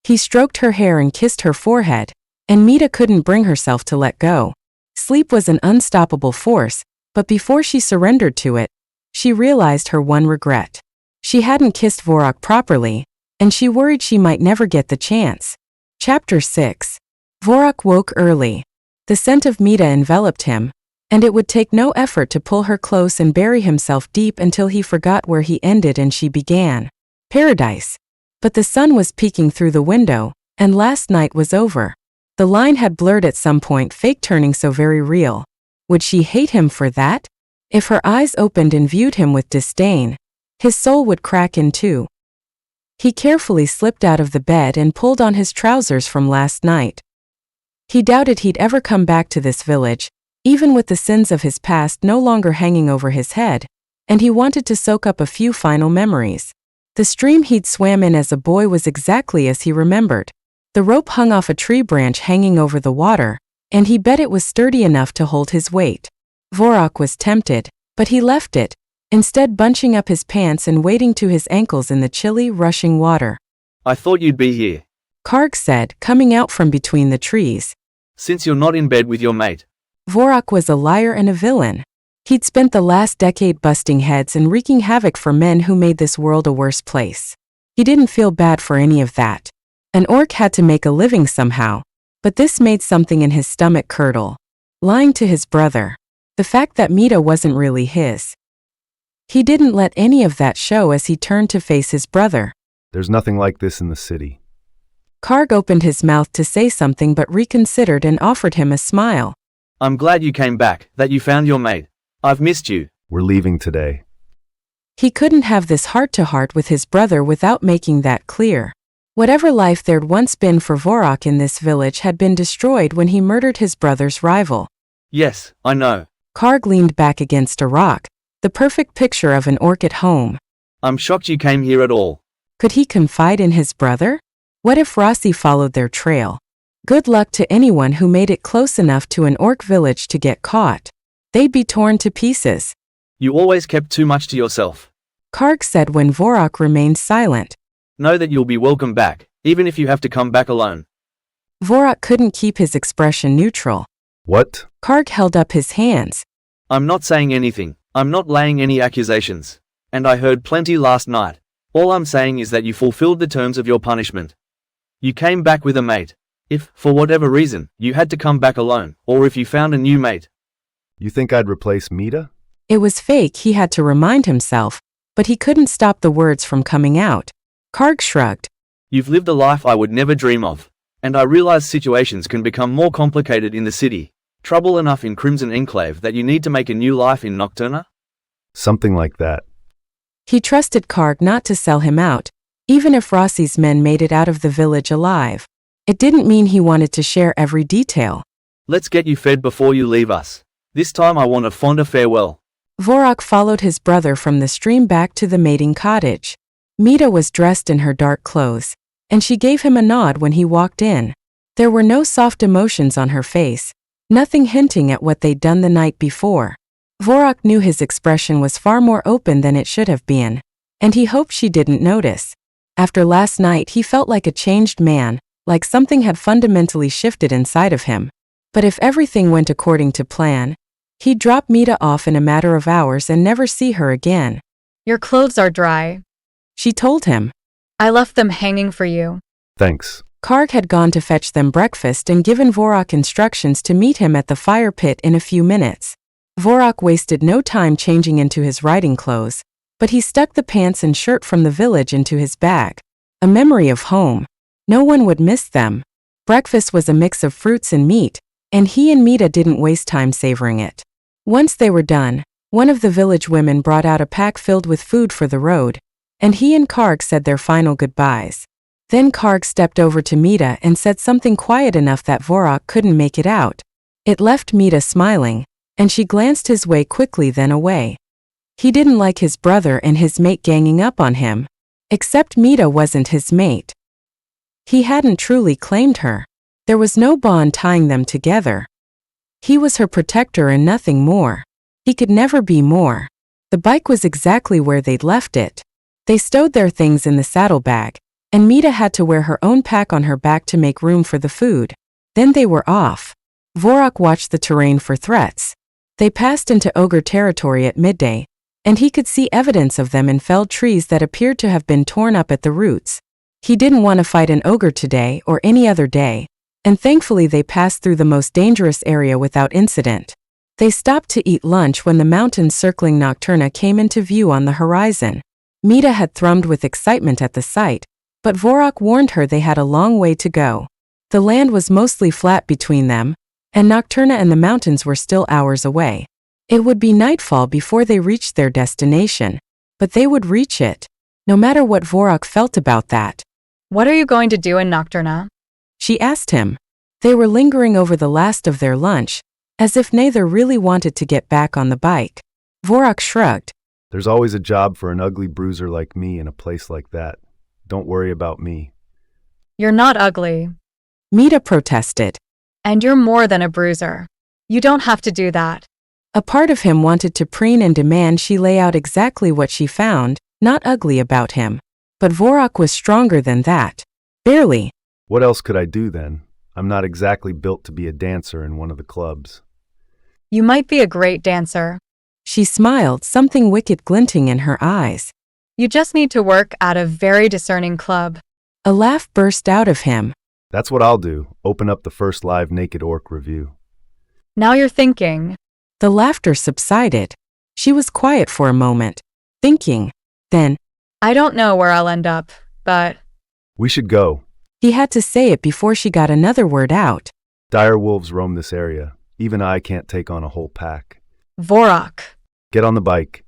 He stroked her hair and kissed her forehead, and Mita couldn't bring herself to let go. Sleep was an unstoppable force, but before she surrendered to it, she realized her one regret. She hadn't kissed Vorok properly, and she worried she might never get the chance. Chapter 6. Vorok woke early. The scent of Mita enveloped him, and it would take no effort to pull her close and bury himself deep until he forgot where he ended and she began. Paradise. But the sun was peeking through the window, and last night was over. The line had blurred at some point, fake turning so very real. Would she hate him for that? If her eyes opened and viewed him with disdain, his soul would crack in two. He carefully slipped out of the bed and pulled on his trousers from last night. He doubted he'd ever come back to this village, even with the sins of his past no longer hanging over his head, and he wanted to soak up a few final memories. The stream he'd swam in as a boy was exactly as he remembered. The rope hung off a tree branch hanging over the water, and he bet it was sturdy enough to hold his weight. Vorok was tempted, but he left it, instead bunching up his pants and wading to his ankles in the chilly, rushing water. I thought you'd be here. Karg said, coming out from between the trees. Since you're not in bed with your mate. Vorok was a liar and a villain. He'd spent the last decade busting heads and wreaking havoc for men who made this world a worse place. He didn't feel bad for any of that. An orc had to make a living somehow, but this made something in his stomach curdle. Lying to his brother. The fact that Mita wasn't really his. He didn't let any of that show as he turned to face his brother. There's nothing like this in the city. Karg opened his mouth to say something but reconsidered and offered him a smile. I'm glad you came back, that you found your mate. I've missed you. We're leaving today. He couldn't have this heart-to-heart with his brother without making that clear. Whatever life there'd once been for Vorok in this village had been destroyed when he murdered his brother's rival. Yes, I know. Karg leaned back against a rock, the perfect picture of an orc at home. I'm shocked you came here at all. Could he confide in his brother? What if Rossi followed their trail? Good luck to anyone who made it close enough to an orc village to get caught. They'd be torn to pieces. You always kept too much to yourself. Karg said when Vorok remained silent. Know that you'll be welcome back, even if you have to come back alone. Vorok couldn't keep his expression neutral. What? Karg held up his hands. I'm not saying anything. I'm not laying any accusations. And I heard plenty last night. All I'm saying is that you fulfilled the terms of your punishment. You came back with a mate. If, for whatever reason, you had to come back alone, or if you found a new mate. You think I'd replace Mita? It was fake, he had to remind himself, but he couldn't stop the words from coming out. Karg shrugged. You've lived a life I would never dream of. And I realize situations can become more complicated in the city. Trouble enough in Crimson Enclave that you need to make a new life in Nocturna? Something like that. He trusted Karg not to sell him out, even if Rossi's men made it out of the village alive. It didn't mean he wanted to share every detail. Let's get you fed before you leave us. This time I want a fonder farewell. Vorok followed his brother from the stream back to the mating cottage. Mita was dressed in her dark clothes, and she gave him a nod when he walked in. There were no soft emotions on her face, nothing hinting at what they'd done the night before. Vorok knew his expression was far more open than it should have been, and he hoped she didn't notice. After last night he felt like a changed man, like something had fundamentally shifted inside of him. But if everything went according to plan, he'd drop Mita off in a matter of hours and never see her again. Your clothes are dry. She told him. I left them hanging for you. Thanks. Karg had gone to fetch them breakfast and given Vorok instructions to meet him at the fire pit in a few minutes. Vorok wasted no time changing into his riding clothes, but he stuck the pants and shirt from the village into his bag. A memory of home. No one would miss them. Breakfast was a mix of fruits and meat, and he and Mita didn't waste time savoring it. Once they were done, One of the village women brought out a pack filled with food for the road, and he and Karg said their final goodbyes. Then Karg stepped over to Mita and said something quiet enough that Vorok couldn't make it out. It left Mita smiling, and she glanced his way quickly then away. He didn't like his brother and his mate ganging up on him. Except Mita wasn't his mate. He hadn't truly claimed her. There was no bond tying them together. He was her protector and nothing more. He could never be more. The bike was exactly where they'd left it. They stowed their things in the saddlebag, and Mita had to wear her own pack on her back to make room for the food. Then they were off. Vorok watched the terrain for threats. They passed into ogre territory at midday, and he could see evidence of them in felled trees that appeared to have been torn up at the roots. He didn't want to fight an ogre today or any other day, and thankfully they passed through the most dangerous area without incident. They stopped to eat lunch when the mountains circling Nocturna came into view on the horizon. Mita had thrummed with excitement at the sight, but Vorok warned her they had a long way to go. The land was mostly flat between them, and Nocturna and the mountains were still hours away. It would be nightfall before they reached their destination, but they would reach it, no matter what Vorok felt about that. What are you going to do in Nocturna? She asked him. They were lingering over the last of their lunch, as if neither really wanted to get back on the bike. Vorok shrugged. There's always a job for an ugly bruiser like me in a place like that. Don't worry about me. You're not ugly. Mita protested. And you're more than a bruiser. You don't have to do that. A part of him wanted to preen and demand she lay out exactly what she found, not ugly about him. But Vorok was stronger than that. Barely. What else could I do then? I'm not exactly built to be a dancer in one of the clubs. You might be a great dancer. She smiled, something wicked glinting in her eyes. You just need to work at a very discerning club. A laugh burst out of him. That's what I'll do. Open up the first live naked orc review. Now you're thinking. The laughter subsided. She was quiet for a moment, thinking. Then, I don't know where I'll end up, but... We should go. He had to say it before she got another word out. Dire wolves roam this area. Even I can't take on a whole pack. Vorok. Get on the bike.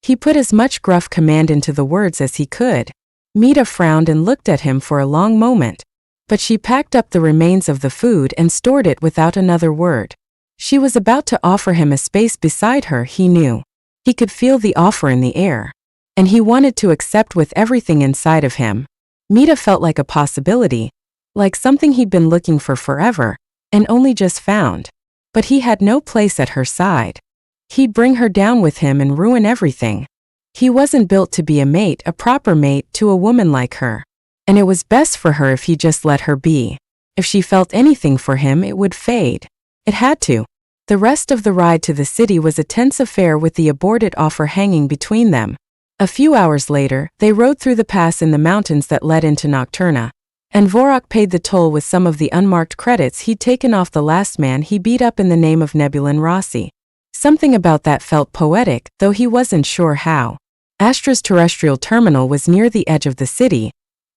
He put as much gruff command into the words as he could. Mita frowned and looked at him for a long moment. But she packed up the remains of the food and stored it without another word. She was about to offer him a space beside her, he knew. He could feel the offer in the air. And he wanted to accept with everything inside of him. Mita felt like a possibility, like something he'd been looking for forever, and only just found. But he had no place at her side. He'd bring her down with him and ruin everything. He wasn't built to be a mate, a proper mate to a woman like her. And it was best for her if he just let her be. If she felt anything for him, it would fade. It had to. The rest of the ride to the city was a tense affair with the aborted offer hanging between them. A few hours later, they rode through the pass in the mountains that led into Nocturna, and Vorok paid the toll with some of the unmarked credits he'd taken off the last man he beat up in the name of Nebulan Rossi. Something about that felt poetic, though he wasn't sure how. Astra's terrestrial terminal was near the edge of the city,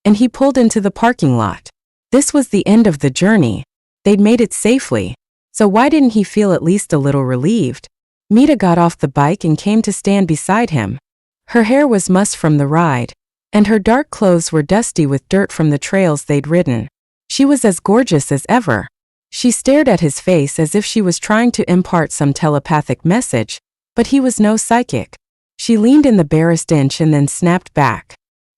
and he pulled into the parking lot. This was the end of the journey. They'd made it safely. So why didn't he feel at least a little relieved? Mita got off the bike and came to stand beside him. Her hair was mussed from the ride, and her dark clothes were dusty with dirt from the trails they'd ridden. She was as gorgeous as ever. She stared at his face as if she was trying to impart some telepathic message, but he was no psychic. She leaned in the barest inch and then snapped back.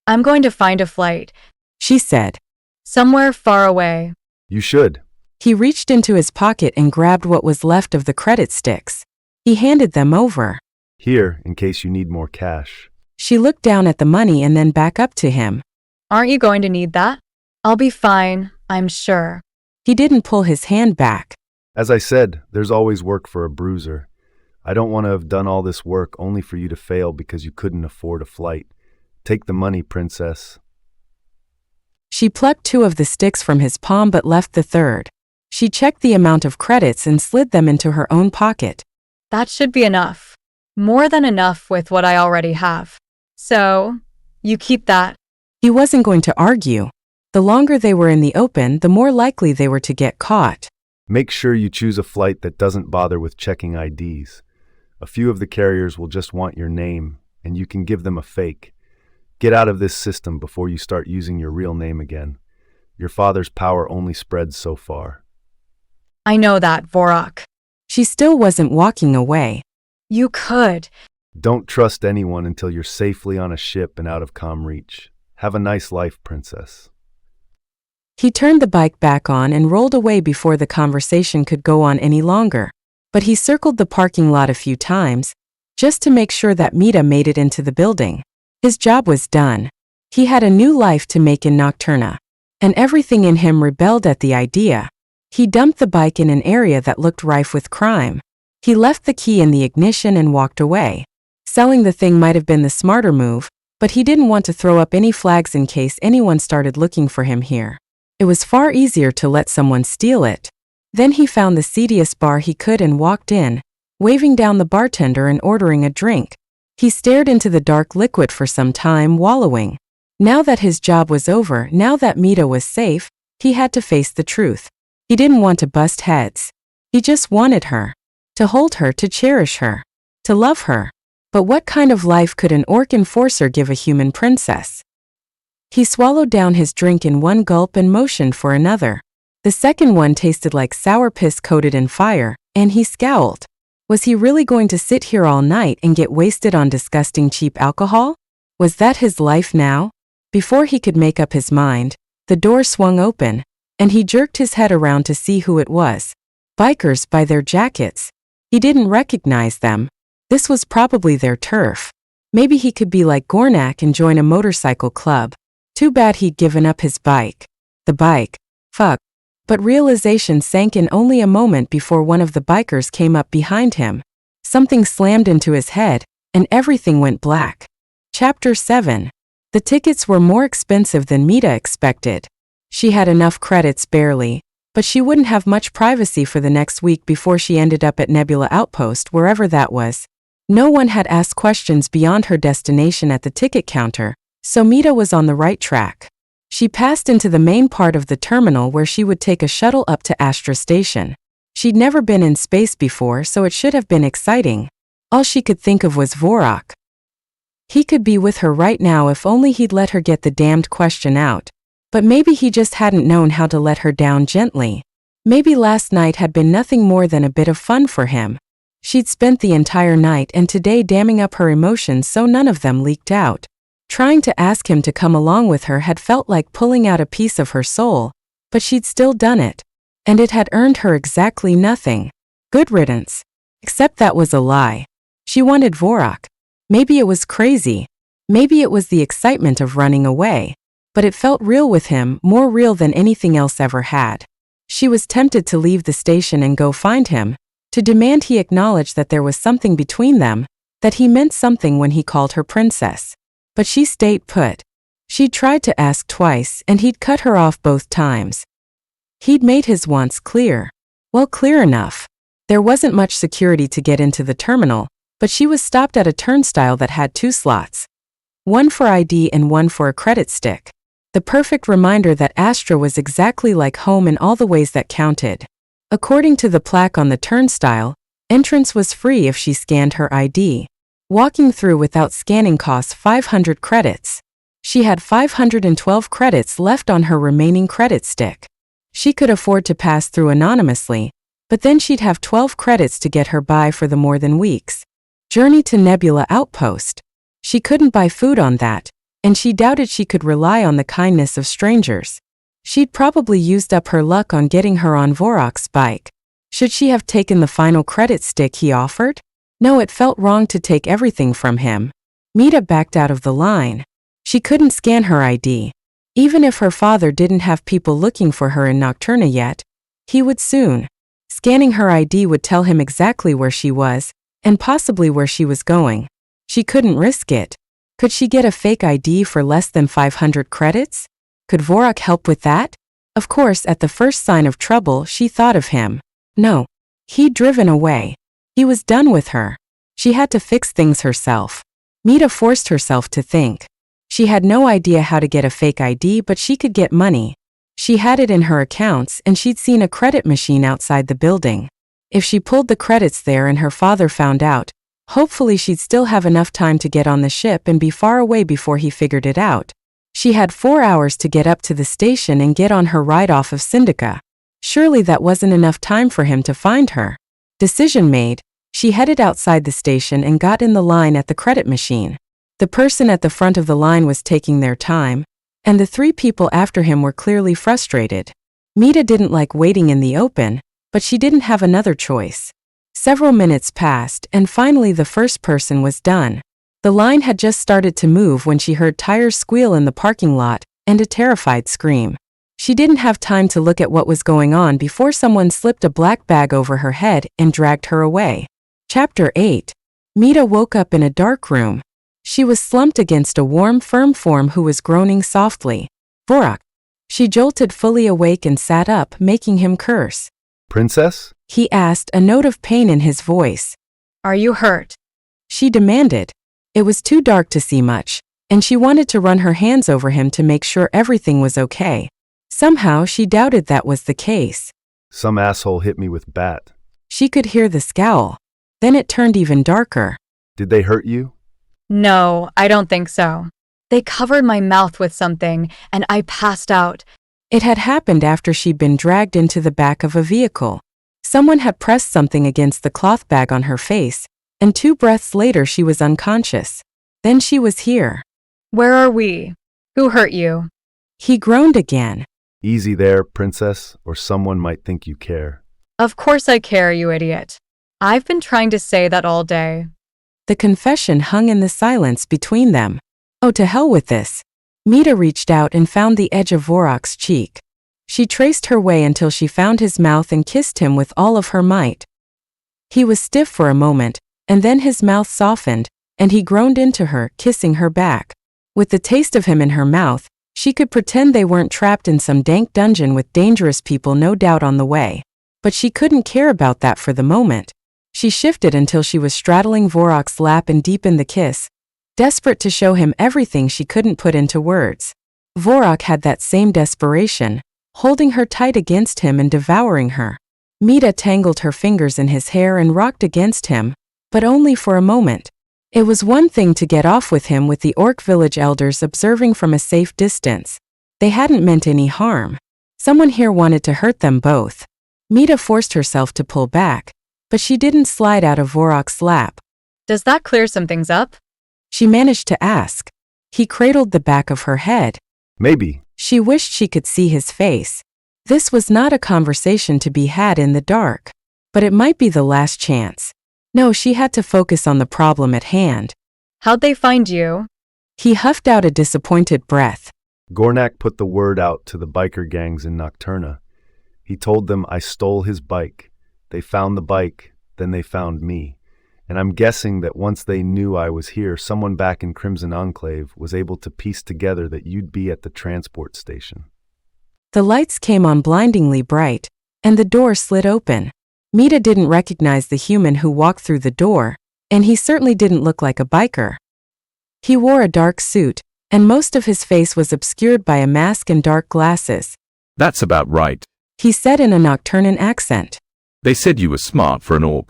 I'm going to find a flight, she said. Somewhere far away. You should. He reached into his pocket and grabbed what was left of the credit sticks. He handed them over. Here, in case you need more cash. She looked down at the money and then back up to him. Aren't you going to need that? I'll be fine, I'm sure. He didn't pull his hand back. As I said, there's always work for a bruiser. I don't want to have done all this work only for you to fail because you couldn't afford a flight. Take the money, princess. She plucked 2 of the sticks from his palm but left the third. She checked the amount of credits and slid them into her own pocket. That should be enough. More than enough with what I already have. So, you keep that. He wasn't going to argue. The longer they were in the open, the more likely they were to get caught. Make sure you choose a flight that doesn't bother with checking IDs. A few of the carriers will just want your name, and you can give them a fake. Get out of this system before you start using your real name again. Your father's power only spreads so far. I know that, Vorok. She still wasn't walking away. You could. Don't trust anyone until you're safely on a ship and out of comm reach. Have a nice life, princess. He turned the bike back on and rolled away before the conversation could go on any longer. But he circled the parking lot a few times, just to make sure that Mita made it into the building. His job was done. He had a new life to make in Nocturna, and everything in him rebelled at the idea. He dumped the bike in an area that looked rife with crime. He left the key in the ignition and walked away. Selling the thing might have been the smarter move, but he didn't want to throw up any flags in case anyone started looking for him here. It was far easier to let someone steal it. Then he found the seediest bar he could and walked in, waving down the bartender and ordering a drink. He stared into the dark liquid for some time, wallowing. Now that his job was over, now that Mita was safe, he had to face the truth. He didn't want to bust heads. He just wanted her. To hold her, to cherish her. To love her. But what kind of life could an orc enforcer give a human princess? He swallowed down his drink in one gulp and motioned for another. The second one tasted like sour piss coated in fire, and he scowled. Was he really going to sit here all night and get wasted on disgusting cheap alcohol? Was that his life now? Before he could make up his mind, the door swung open, and he jerked his head around to see who it was. Bikers by their jackets. He didn't recognize them. This was probably their turf. Maybe he could be like Gornak and join a motorcycle club. Too bad he'd given up his bike. The bike. Fuck. But realization sank in only a moment before one of the bikers came up behind him. Something slammed into his head, and everything went black. Chapter 7. The tickets were more expensive than Mita expected. She had enough credits barely, but she wouldn't have much privacy for the next week before she ended up at Nebula Outpost, wherever that was. No one had asked questions beyond her destination at the ticket counter, so Mita was on the right track. She passed into the main part of the terminal where she would take a shuttle up to Astra Station. She'd never been in space before, so it should have been exciting. All she could think of was Vorok. He could be with her right now if only he'd let her get the damned question out. But maybe he just hadn't known how to let her down gently. Maybe last night had been nothing more than a bit of fun for him. She'd spent the entire night and today damming up her emotions so none of them leaked out. Trying to ask him to come along with her had felt like pulling out a piece of her soul, but she'd still done it. And it had earned her exactly nothing. Good riddance. Except that was a lie. She wanted Vorok. Maybe it was crazy. Maybe it was the excitement of running away. But it felt real with him, more real than anything else ever had. She was tempted to leave the station and go find him, to demand he acknowledge that there was something between them, that he meant something when he called her princess. But she stayed put. She'd tried to ask twice, and he'd cut her off both times. He'd made his wants clear. Well, clear enough. There wasn't much security to get into the terminal, but she was stopped at a turnstile that had 2 slots. One for ID and one for a credit stick. The perfect reminder that Astra was exactly like home in all the ways that counted. According to the plaque on the turnstile, entrance was free if she scanned her ID. Walking through without scanning costs 500 credits. She had 512 credits left on her remaining credit stick. She could afford to pass through anonymously, but then she'd have 12 credits to get her by for the more than weeks. Journey to Nebula Outpost. She couldn't buy food on that, and she doubted she could rely on the kindness of strangers. She'd probably used up her luck on getting her on Vorok's bike. Should she have taken the final credit stick he offered? No, it felt wrong to take everything from him. Mita backed out of the line. She couldn't scan her ID. Even if her father didn't have people looking for her in Nocturna yet, he would soon. Scanning her ID would tell him exactly where she was, and possibly where she was going. She couldn't risk it. Could she get a fake ID for less than 500 credits? Could Vorok help with that? Of course, at the first sign of trouble, she thought of him. No. He'd driven away. He was done with her. She had to fix things herself. Mita forced herself to think. She had no idea how to get a fake ID, but she could get money. She had it in her accounts, and she'd seen a credit machine outside the building. If she pulled the credits there and her father found out, Hopefully she'd still have enough time to get on the ship and be far away before he figured it out. She had 4 hours to get up to the station and get on her ride off of Syndica. Surely that wasn't enough time for him to find her. Decision made, she headed outside the station and got in the line at the credit machine. The person at the front of the line was taking their time, and the 3 people after him were clearly frustrated. Mita didn't like waiting in the open, but she didn't have another choice. Several minutes passed, and finally the first person was done. The line had just started to move when she heard tires squeal in the parking lot and a terrified scream. She didn't have time to look at what was going on before someone slipped a black bag over her head and dragged her away. Chapter 8. Mita woke up in a dark room. She was slumped against a warm, firm form who was groaning softly. Vorok. She jolted fully awake and sat up, making him curse. Princess? He asked, a note of pain in his voice. Are you hurt? She demanded. It was too dark to see much, and she wanted to run her hands over him to make sure everything was okay. Somehow she doubted that was the case. Some asshole hit me with bat. She could hear the scowl. Then it turned even darker. Did they hurt you? No, I don't think so. They covered my mouth with something, and I passed out. It had happened after she'd been dragged into the back of a vehicle. Someone had pressed something against the cloth bag on her face, and 2 breaths later she was unconscious. Then she was here. Where are we? Who hurt you? He groaned again. Easy there, princess, or someone might think you care. Of course I care, you idiot. I've been trying to say that all day. The confession hung in the silence between them. Oh, to hell with this. Mita reached out and found the edge of Vorok's cheek. She traced her way until she found his mouth and kissed him with all of her might. He was stiff for a moment, and then his mouth softened, and he groaned into her, kissing her back. With the taste of him in her mouth, she could pretend they weren't trapped in some dank dungeon with dangerous people no doubt on the way. But she couldn't care about that for the moment. She shifted until she was straddling Vorok's lap and deepened the kiss, desperate to show him everything she couldn't put into words. Vorok had that same desperation, holding her tight against him and devouring her. Mita tangled her fingers in his hair and rocked against him, but only for a moment. It was one thing to get off with him with the Orc village elders observing from a safe distance. They hadn't meant any harm. Someone here wanted to hurt them both. Mita forced herself to pull back, but she didn't slide out of Vorok's lap. Does that clear some things up? She managed to ask. He cradled the back of her head. Maybe. She wished she could see his face. This was not a conversation to be had in the dark, but it might be the last chance. No, she had to focus on the problem at hand. How'd they find you? He huffed out a disappointed breath. Gornak put the word out to the biker gangs in Nocturna. He told them I stole his bike. They found the bike, then they found me. And I'm guessing that once they knew I was here, someone back in Crimson Enclave was able to piece together that you'd be at the transport station. The lights came on blindingly bright, and the door slid open. Mita didn't recognize the human who walked through the door, and he certainly didn't look like a biker. He wore a dark suit, and most of his face was obscured by a mask and dark glasses. That's about right. He said in a Nocturnan accent. They said you were smart for an orc.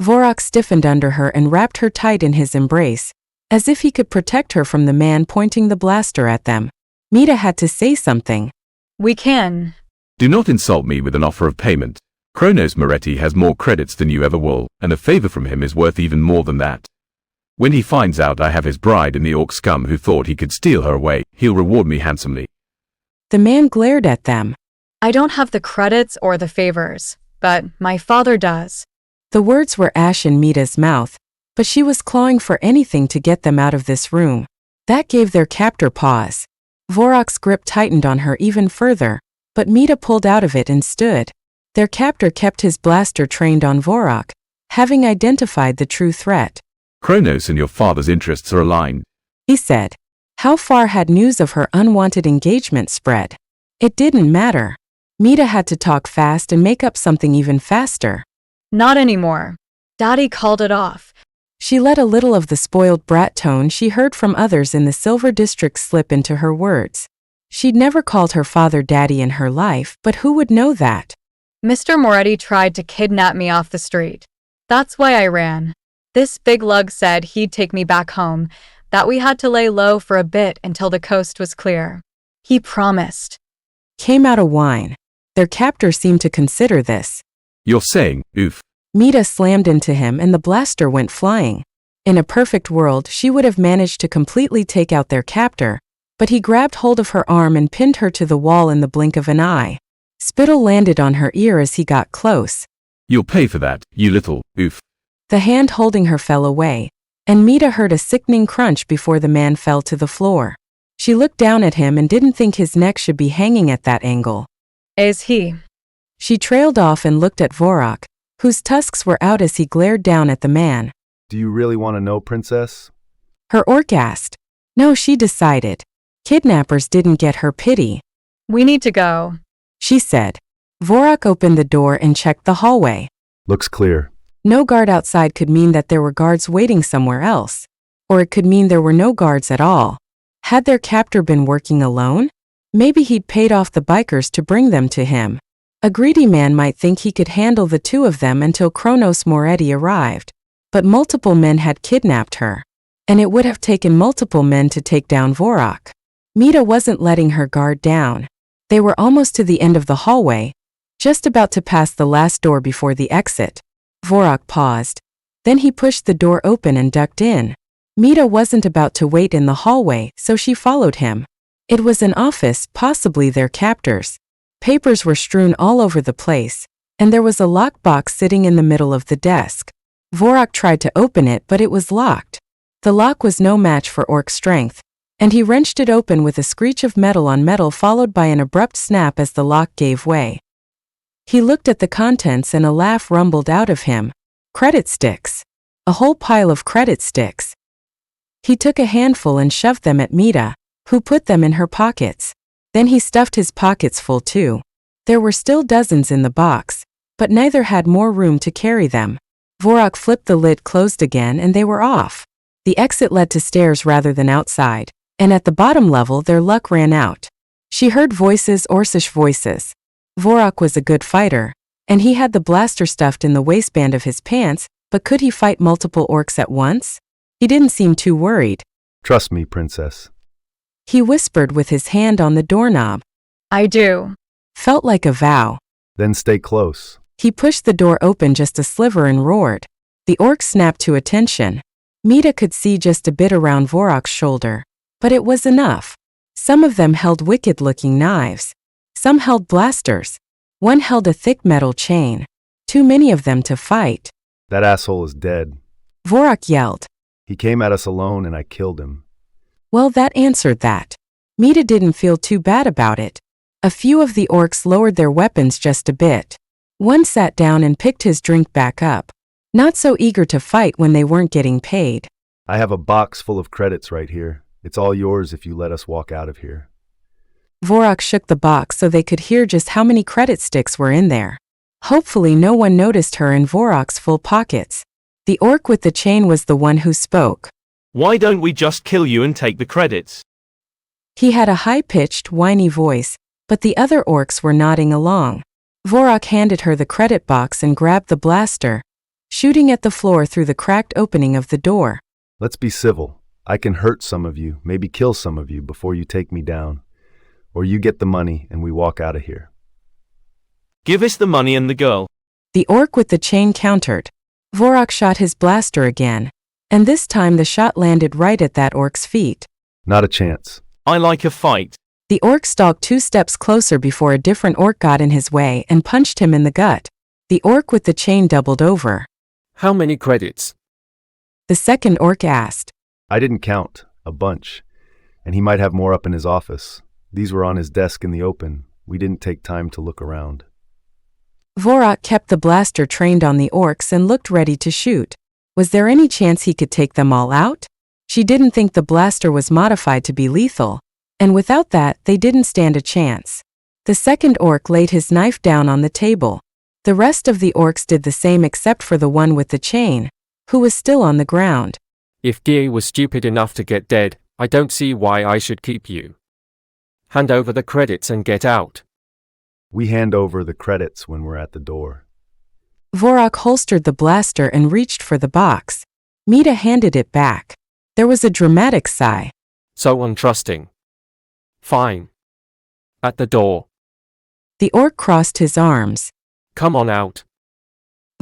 Vorok stiffened under her and wrapped her tight in his embrace, as if he could protect her from the man pointing the blaster at them. Mita had to say something. We can. Do not insult me with an offer of payment. Kronos Moretti has more credits than you ever will, and a favor from him is worth even more than that. When he finds out I have his bride in the orc scum who thought he could steal her away, he'll reward me handsomely. The man glared at them. I don't have the credits or the favors, but my father does. The words were ash in Mita's mouth, but she was clawing for anything to get them out of this room. That gave their captor pause. Vorok's grip tightened on her even further, but Mita pulled out of it and stood. Their captor kept his blaster trained on Vorok, having identified the true threat. Kronos and your father's interests are aligned, He said. How far had news of her unwanted engagement spread? It didn't matter. Mita had to talk fast and make up something even faster. Not anymore. Daddy called it off. She let a little of the spoiled brat tone she heard from others in the Silver District slip into her words. She'd never called her father daddy in her life, but who would know that? Mr. Moretti tried to kidnap me off the street. That's why I ran. This big lug said he'd take me back home, that we had to lay low for a bit until the coast was clear. He promised. Came out a whine. Their captor seemed to consider this. You're saying, oof. Mita slammed into him and the blaster went flying. In a perfect world, she would have managed to completely take out their captor, but he grabbed hold of her arm and pinned her to the wall in the blink of an eye. Spittle landed on her ear as he got close. You'll pay for that, you little oof. The hand holding her fell away, and Mita heard a sickening crunch before the man fell to the floor. She looked down at him and didn't think his neck should be hanging at that angle. Is he? She trailed off and looked at Vorok, whose tusks were out as he glared down at the man. Do you really want to know, Princess? Her orc asked. No, she decided. Kidnappers didn't get her pity. We need to go, She said. Vorok opened the door and checked the hallway. Looks clear. No guard outside could mean that there were guards waiting somewhere else. Or it could mean there were no guards at all. Had their captor been working alone? Maybe he'd paid off the bikers to bring them to him. A greedy man might think he could handle the two of them until Kronos Moretti arrived. But multiple men had kidnapped her. And it would have taken multiple men to take down Vorok. Mita wasn't letting her guard down. They were almost to the end of the hallway, just about to pass the last door before the exit. Vorok paused. Then he pushed the door open and ducked in. Mita wasn't about to wait in the hallway, so she followed him. It was an office, possibly their captors. Papers were strewn all over the place, and there was a lockbox sitting in the middle of the desk. Vorok tried to open it, but it was locked. The lock was no match for orc strength, and he wrenched it open with a screech of metal on metal followed by an abrupt snap as the lock gave way. He looked at the contents and a laugh rumbled out of him. Credit sticks. A whole pile of credit sticks. He took a handful and shoved them at Mita, who put them in her pockets. Then he stuffed his pockets full too. There were still dozens in the box, but neither had more room to carry them. Vorok flipped the lid closed again and they were off. The exit led to stairs rather than outside, and at the bottom level their luck ran out. She heard voices, Orcish voices. Vorok was a good fighter, and he had the blaster stuffed in the waistband of his pants, but could he fight multiple orcs at once? He didn't seem too worried. Trust me, Princess. He whispered with his hand on the doorknob. I do. Felt like a vow. Then stay close. He pushed the door open just a sliver and roared. The orc snapped to attention. Mita could see just a bit around Vorok's shoulder, but it was enough. Some of them held wicked-looking knives. Some held blasters. One held a thick metal chain. Too many of them to fight. That asshole is dead. Vorok yelled. He came at us alone and I killed him. Well, that answered that. Mita didn't feel too bad about it. A few of the orcs lowered their weapons just a bit. One sat down and picked his drink back up. Not so eager to fight when they weren't getting paid. I have a box full of credits right here. It's all yours if you let us walk out of here. Vorok shook the box so they could hear just how many credit sticks were in there. Hopefully no one noticed her in Vorok's full pockets. The orc with the chain was the one who spoke. Why don't we just kill you and take the credits? He had a high-pitched, whiny voice, but the other orcs were nodding along. Vorok handed her the credit box and grabbed the blaster, shooting at the floor through the cracked opening of the door. Let's be civil. I can hurt some of you, maybe kill some of you before you take me down. Or you get the money and we walk out of here. Give us the money and the girl. The orc with the chain countered. Vorok shot his blaster again, and this time the shot landed right at that orc's feet. Not a chance. I like a fight. The orc stalked 2 steps closer before a different orc got in his way and punched him in the gut. The orc with the chain doubled over. How many credits? The second orc asked. I didn't count. A bunch. And he might have more up in his office. These were on his desk in the open. We didn't take time to look around. Vorok kept the blaster trained on the orcs and looked ready to shoot. Was there any chance he could take them all out? She didn't think the blaster was modified to be lethal, and without that, they didn't stand a chance. The second orc laid his knife down on the table. The rest of the orcs did the same except for the one with the chain, who was still on the ground. If Guy was stupid enough to get dead, I don't see why I should keep you. Hand over the credits and get out. We hand over the credits when we're at the door. Vorok holstered the blaster and reached for the box. Mita handed it back. There was a dramatic sigh. So untrusting. Fine. At the door. The orc crossed his arms. Come on out.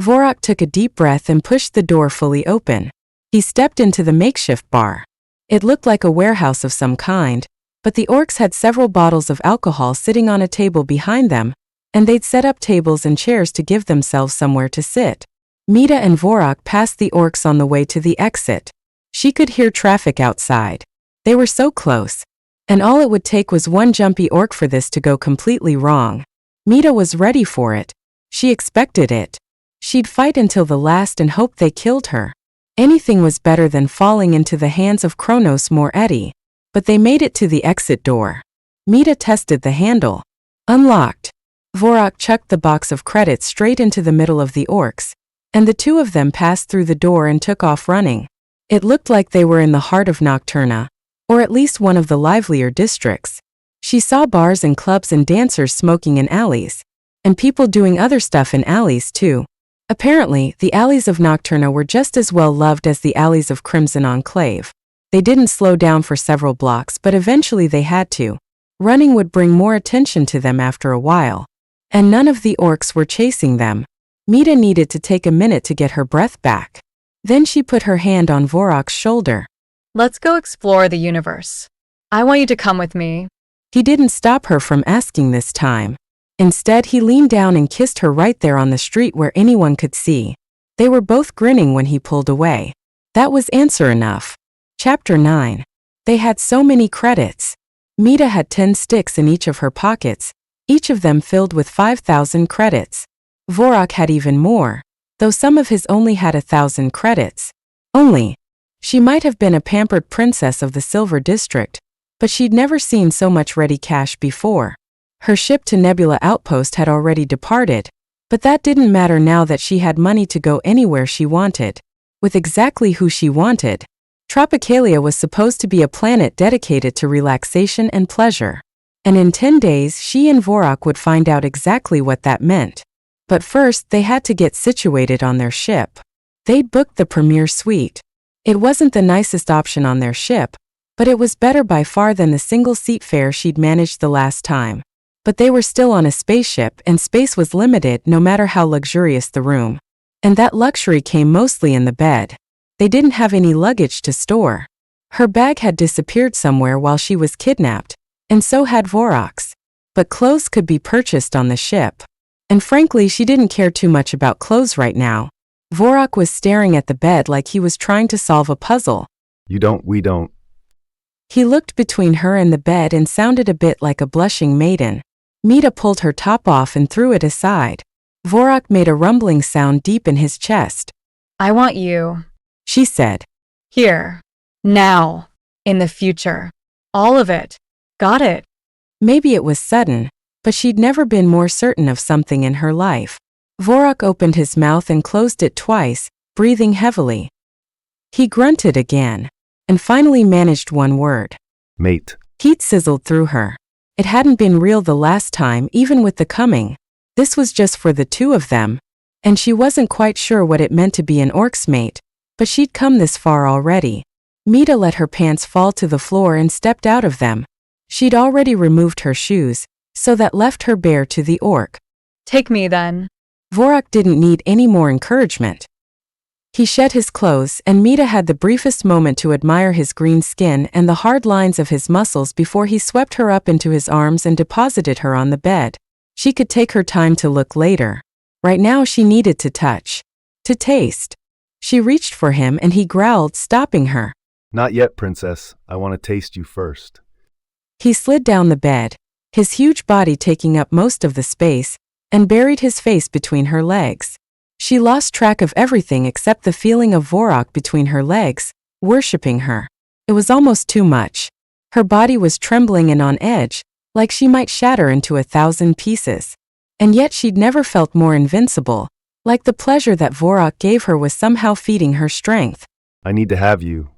Vorok took a deep breath and pushed the door fully open. He stepped into the makeshift bar. It looked like a warehouse of some kind, but the orcs had several bottles of alcohol sitting on a table behind them, and they'd set up tables and chairs to give themselves somewhere to sit. Mita and Vorok passed the orcs on the way to the exit. She could hear traffic outside. They were so close. And all it would take was one jumpy orc for this to go completely wrong. Mita was ready for it. She expected it. She'd fight until the last and hope they killed her. Anything was better than falling into the hands of Kronos Moretti. But they made it to the exit door. Mita tested the handle. Unlocked. Vorok chucked the box of credits straight into the middle of the orcs, and the two of them passed through the door and took off running. It looked like they were in the heart of Nocturna, or at least one of the livelier districts. She saw bars and clubs and dancers smoking in alleys, and people doing other stuff in alleys too. Apparently, the alleys of Nocturna were just as well loved as the alleys of Crimson Enclave. They didn't slow down for several blocks, but eventually they had to. Running would bring more attention to them after a while. And none of the orcs were chasing them. Mita needed to take a minute to get her breath back. Then she put her hand on Vorok's shoulder. Let's go explore the universe. I want you to come with me. He didn't stop her from asking this time. Instead, he leaned down and kissed her right there on the street where anyone could see. They were both grinning when he pulled away. That was answer enough. Chapter 9. They had so many credits. Mita had 10 sticks in each of her pockets, each of them filled with 5,000 credits. Vorok had even more, though some of his only had 1,000 credits. Only. She might have been a pampered princess of the Silver District, but she'd never seen so much ready cash before. Her ship to Nebula Outpost had already departed, but that didn't matter now that she had money to go anywhere she wanted, with exactly who she wanted. Tropicalia was supposed to be a planet dedicated to relaxation and pleasure. And in 10 days she and Vorok would find out exactly what that meant. But first they had to get situated on their ship. They'd booked the premier suite. It wasn't the nicest option on their ship, but it was better by far than the single-seat fare she'd managed the last time. But they were still on a spaceship and space was limited no matter how luxurious the room. And that luxury came mostly in the bed. They didn't have any luggage to store. Her bag had disappeared somewhere while she was kidnapped, and so had Vorok's. But clothes could be purchased on the ship. And frankly, she didn't care too much about clothes right now. Vorok was staring at the bed like he was trying to solve a puzzle. We don't. He looked between her and the bed and sounded a bit like a blushing maiden. Mita pulled her top off and threw it aside. Vorok made a rumbling sound deep in his chest. I want you. She said. Here. Now. In the future. All of it. Got it. Maybe it was sudden, but she'd never been more certain of something in her life. Vorok opened his mouth and closed it twice, breathing heavily. He grunted again, and finally managed one word. Mate. Heat sizzled through her. It hadn't been real the last time, even with the coming. This was just for the two of them, and she wasn't quite sure what it meant to be an orc's mate, but she'd come this far already. Mita let her pants fall to the floor and stepped out of them. She'd already removed her shoes, so that left her bare to the orc. Take me then. Vorok didn't need any more encouragement. He shed his clothes, and Mita had the briefest moment to admire his green skin and the hard lines of his muscles before he swept her up into his arms and deposited her on the bed. She could take her time to look later. Right now she needed to touch. To taste. She reached for him and he growled, stopping her. Not yet, princess. I want to taste you first. He slid down the bed, his huge body taking up most of the space, and buried his face between her legs. She lost track of everything except the feeling of Vorok between her legs, worshipping her. It was almost too much. Her body was trembling and on edge, like she might shatter into 1,000 pieces. And yet she'd never felt more invincible, like the pleasure that Vorok gave her was somehow feeding her strength. I need to have you.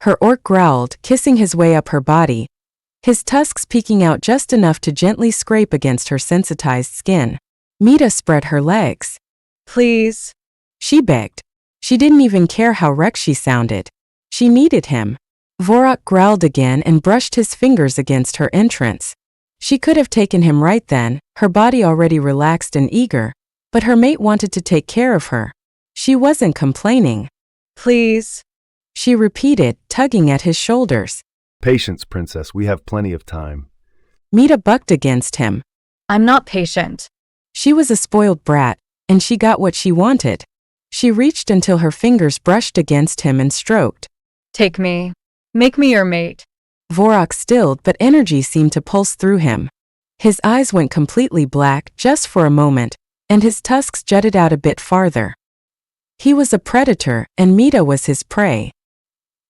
Her orc growled, kissing his way up her body, his tusks peeking out just enough to gently scrape against her sensitized skin. Mita spread her legs. Please. She begged. She didn't even care how wrecked she sounded. She needed him. Vorok growled again and brushed his fingers against her entrance. She could have taken him right then, her body already relaxed and eager, but her mate wanted to take care of her. She wasn't complaining. Please. She repeated, tugging at his shoulders. Patience, princess, we have plenty of time. Mita bucked against him. I'm not patient. She was a spoiled brat, and she got what she wanted. She reached until her fingers brushed against him and stroked. Take me. Make me your mate. Vorok stilled, but energy seemed to pulse through him. His eyes went completely black just for a moment, and his tusks jutted out a bit farther. He was a predator, and Mita was his prey.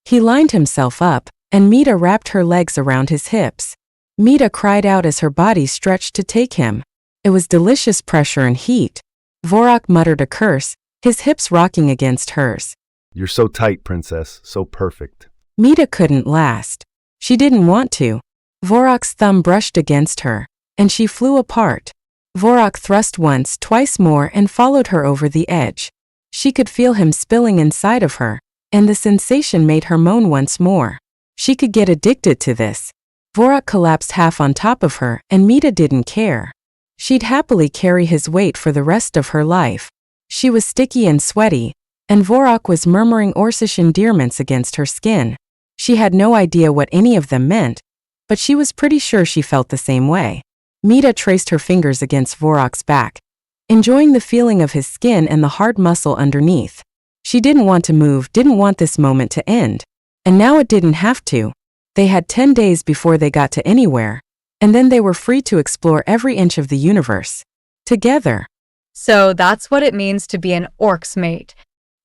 He lined himself up, and Mita wrapped her legs around his hips. Mita cried out as her body stretched to take him. It was delicious pressure and heat. Vorok muttered a curse, his hips rocking against hers. You're so tight, princess, so perfect. Mita couldn't last. She didn't want to. Vorok's thumb brushed against her, and she flew apart. Vorok thrust once, twice more, and followed her over the edge. She could feel him spilling inside of her, and the sensation made her moan once more. She could get addicted to this. Vorok collapsed half on top of her, and Mita didn't care. She'd happily carry his weight for the rest of her life. She was sticky and sweaty, and Vorok was murmuring Orcish endearments against her skin. She had no idea what any of them meant, but she was pretty sure she felt the same way. Mita traced her fingers against Vorok's back, enjoying the feeling of his skin and the hard muscle underneath. She didn't want to move, didn't want this moment to end. And now it didn't have to. They had 10 days before they got to anywhere, and then they were free to explore every inch of the universe. Together. So that's what it means to be an orc's mate.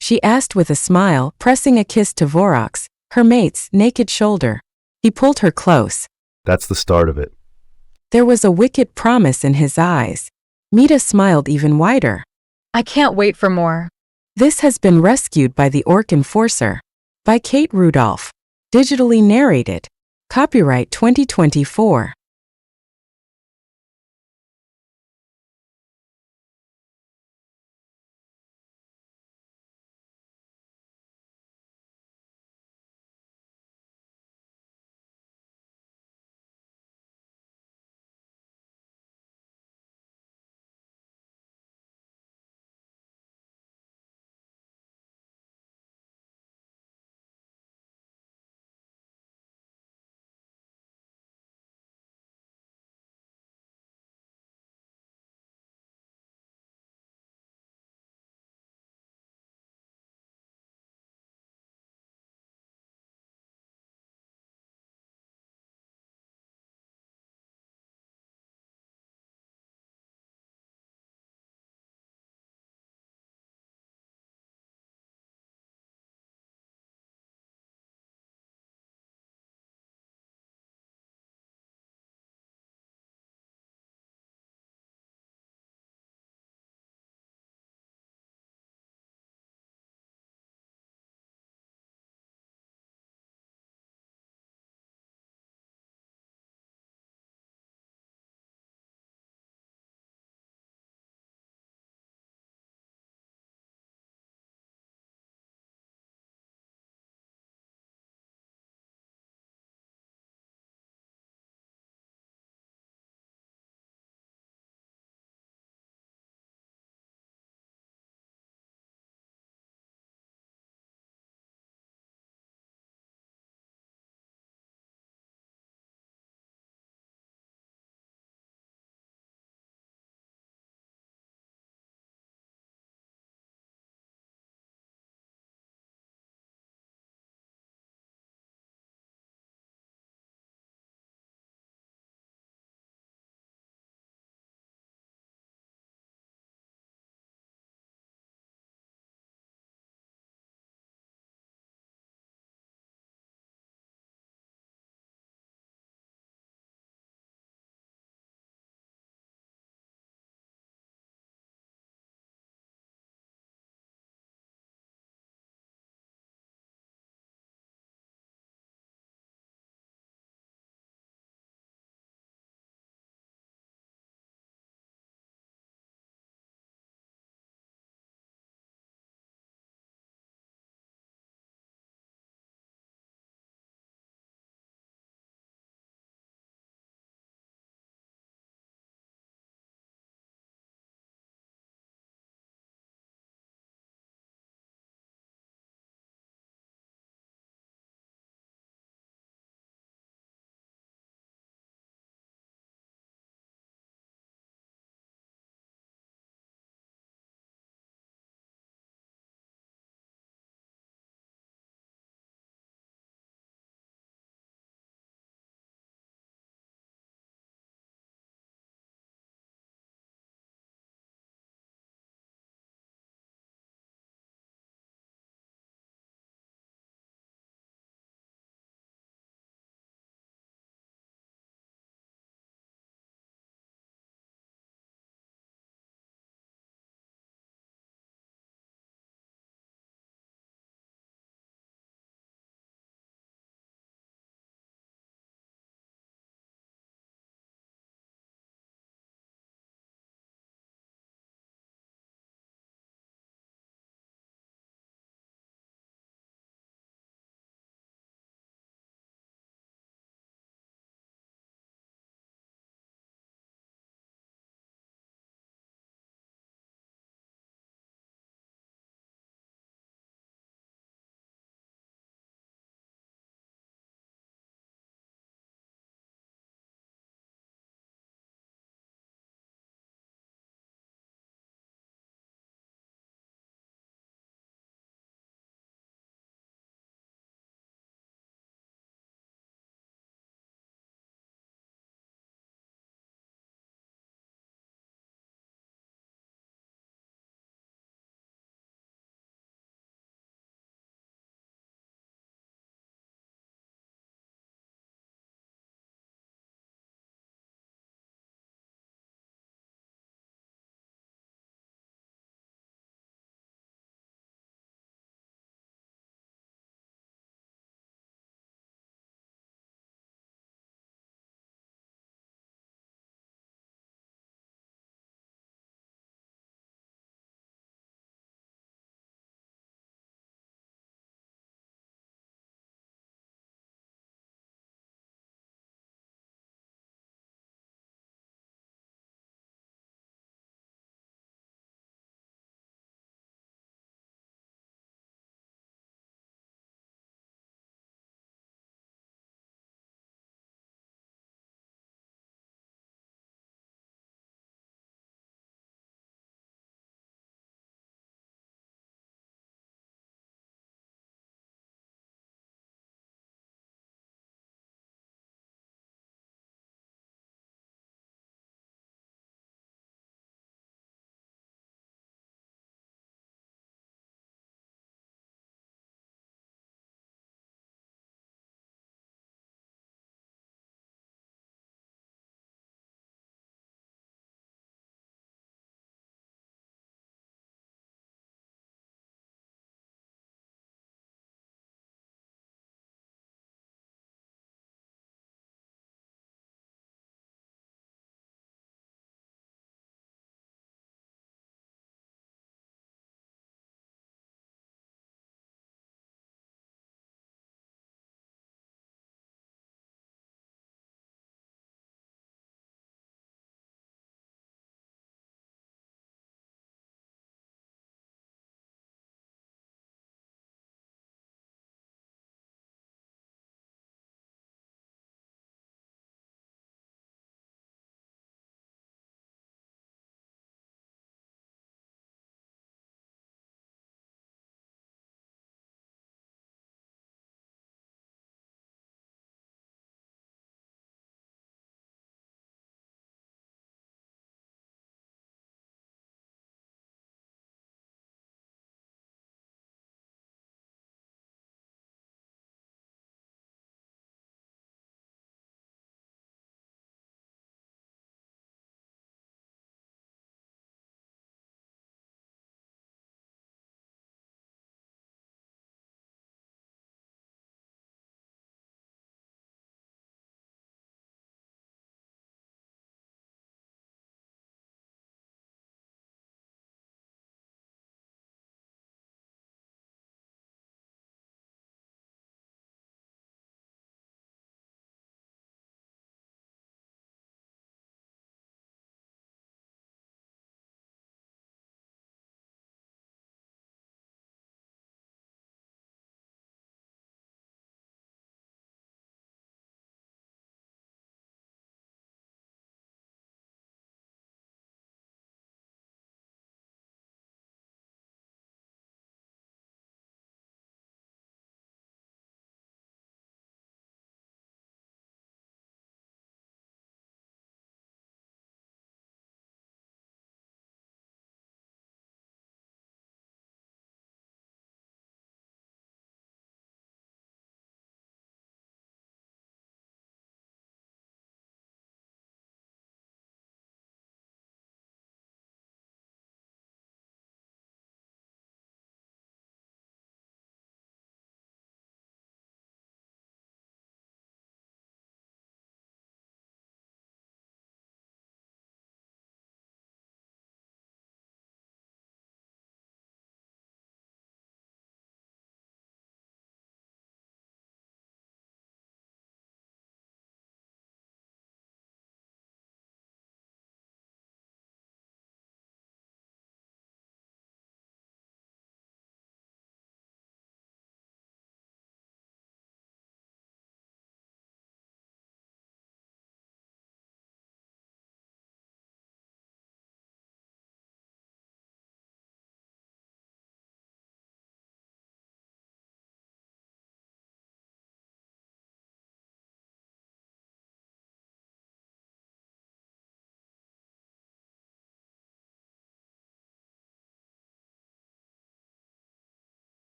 She asked with a smile, pressing a kiss to Vorok's, her mate's, naked shoulder. He pulled her close. That's the start of it. There was a wicked promise in his eyes. Mita smiled even wider. I can't wait for more. This has been rescued by the Orc Enforcer. By Kate Rudolph. Digitally narrated. Copyright 2024.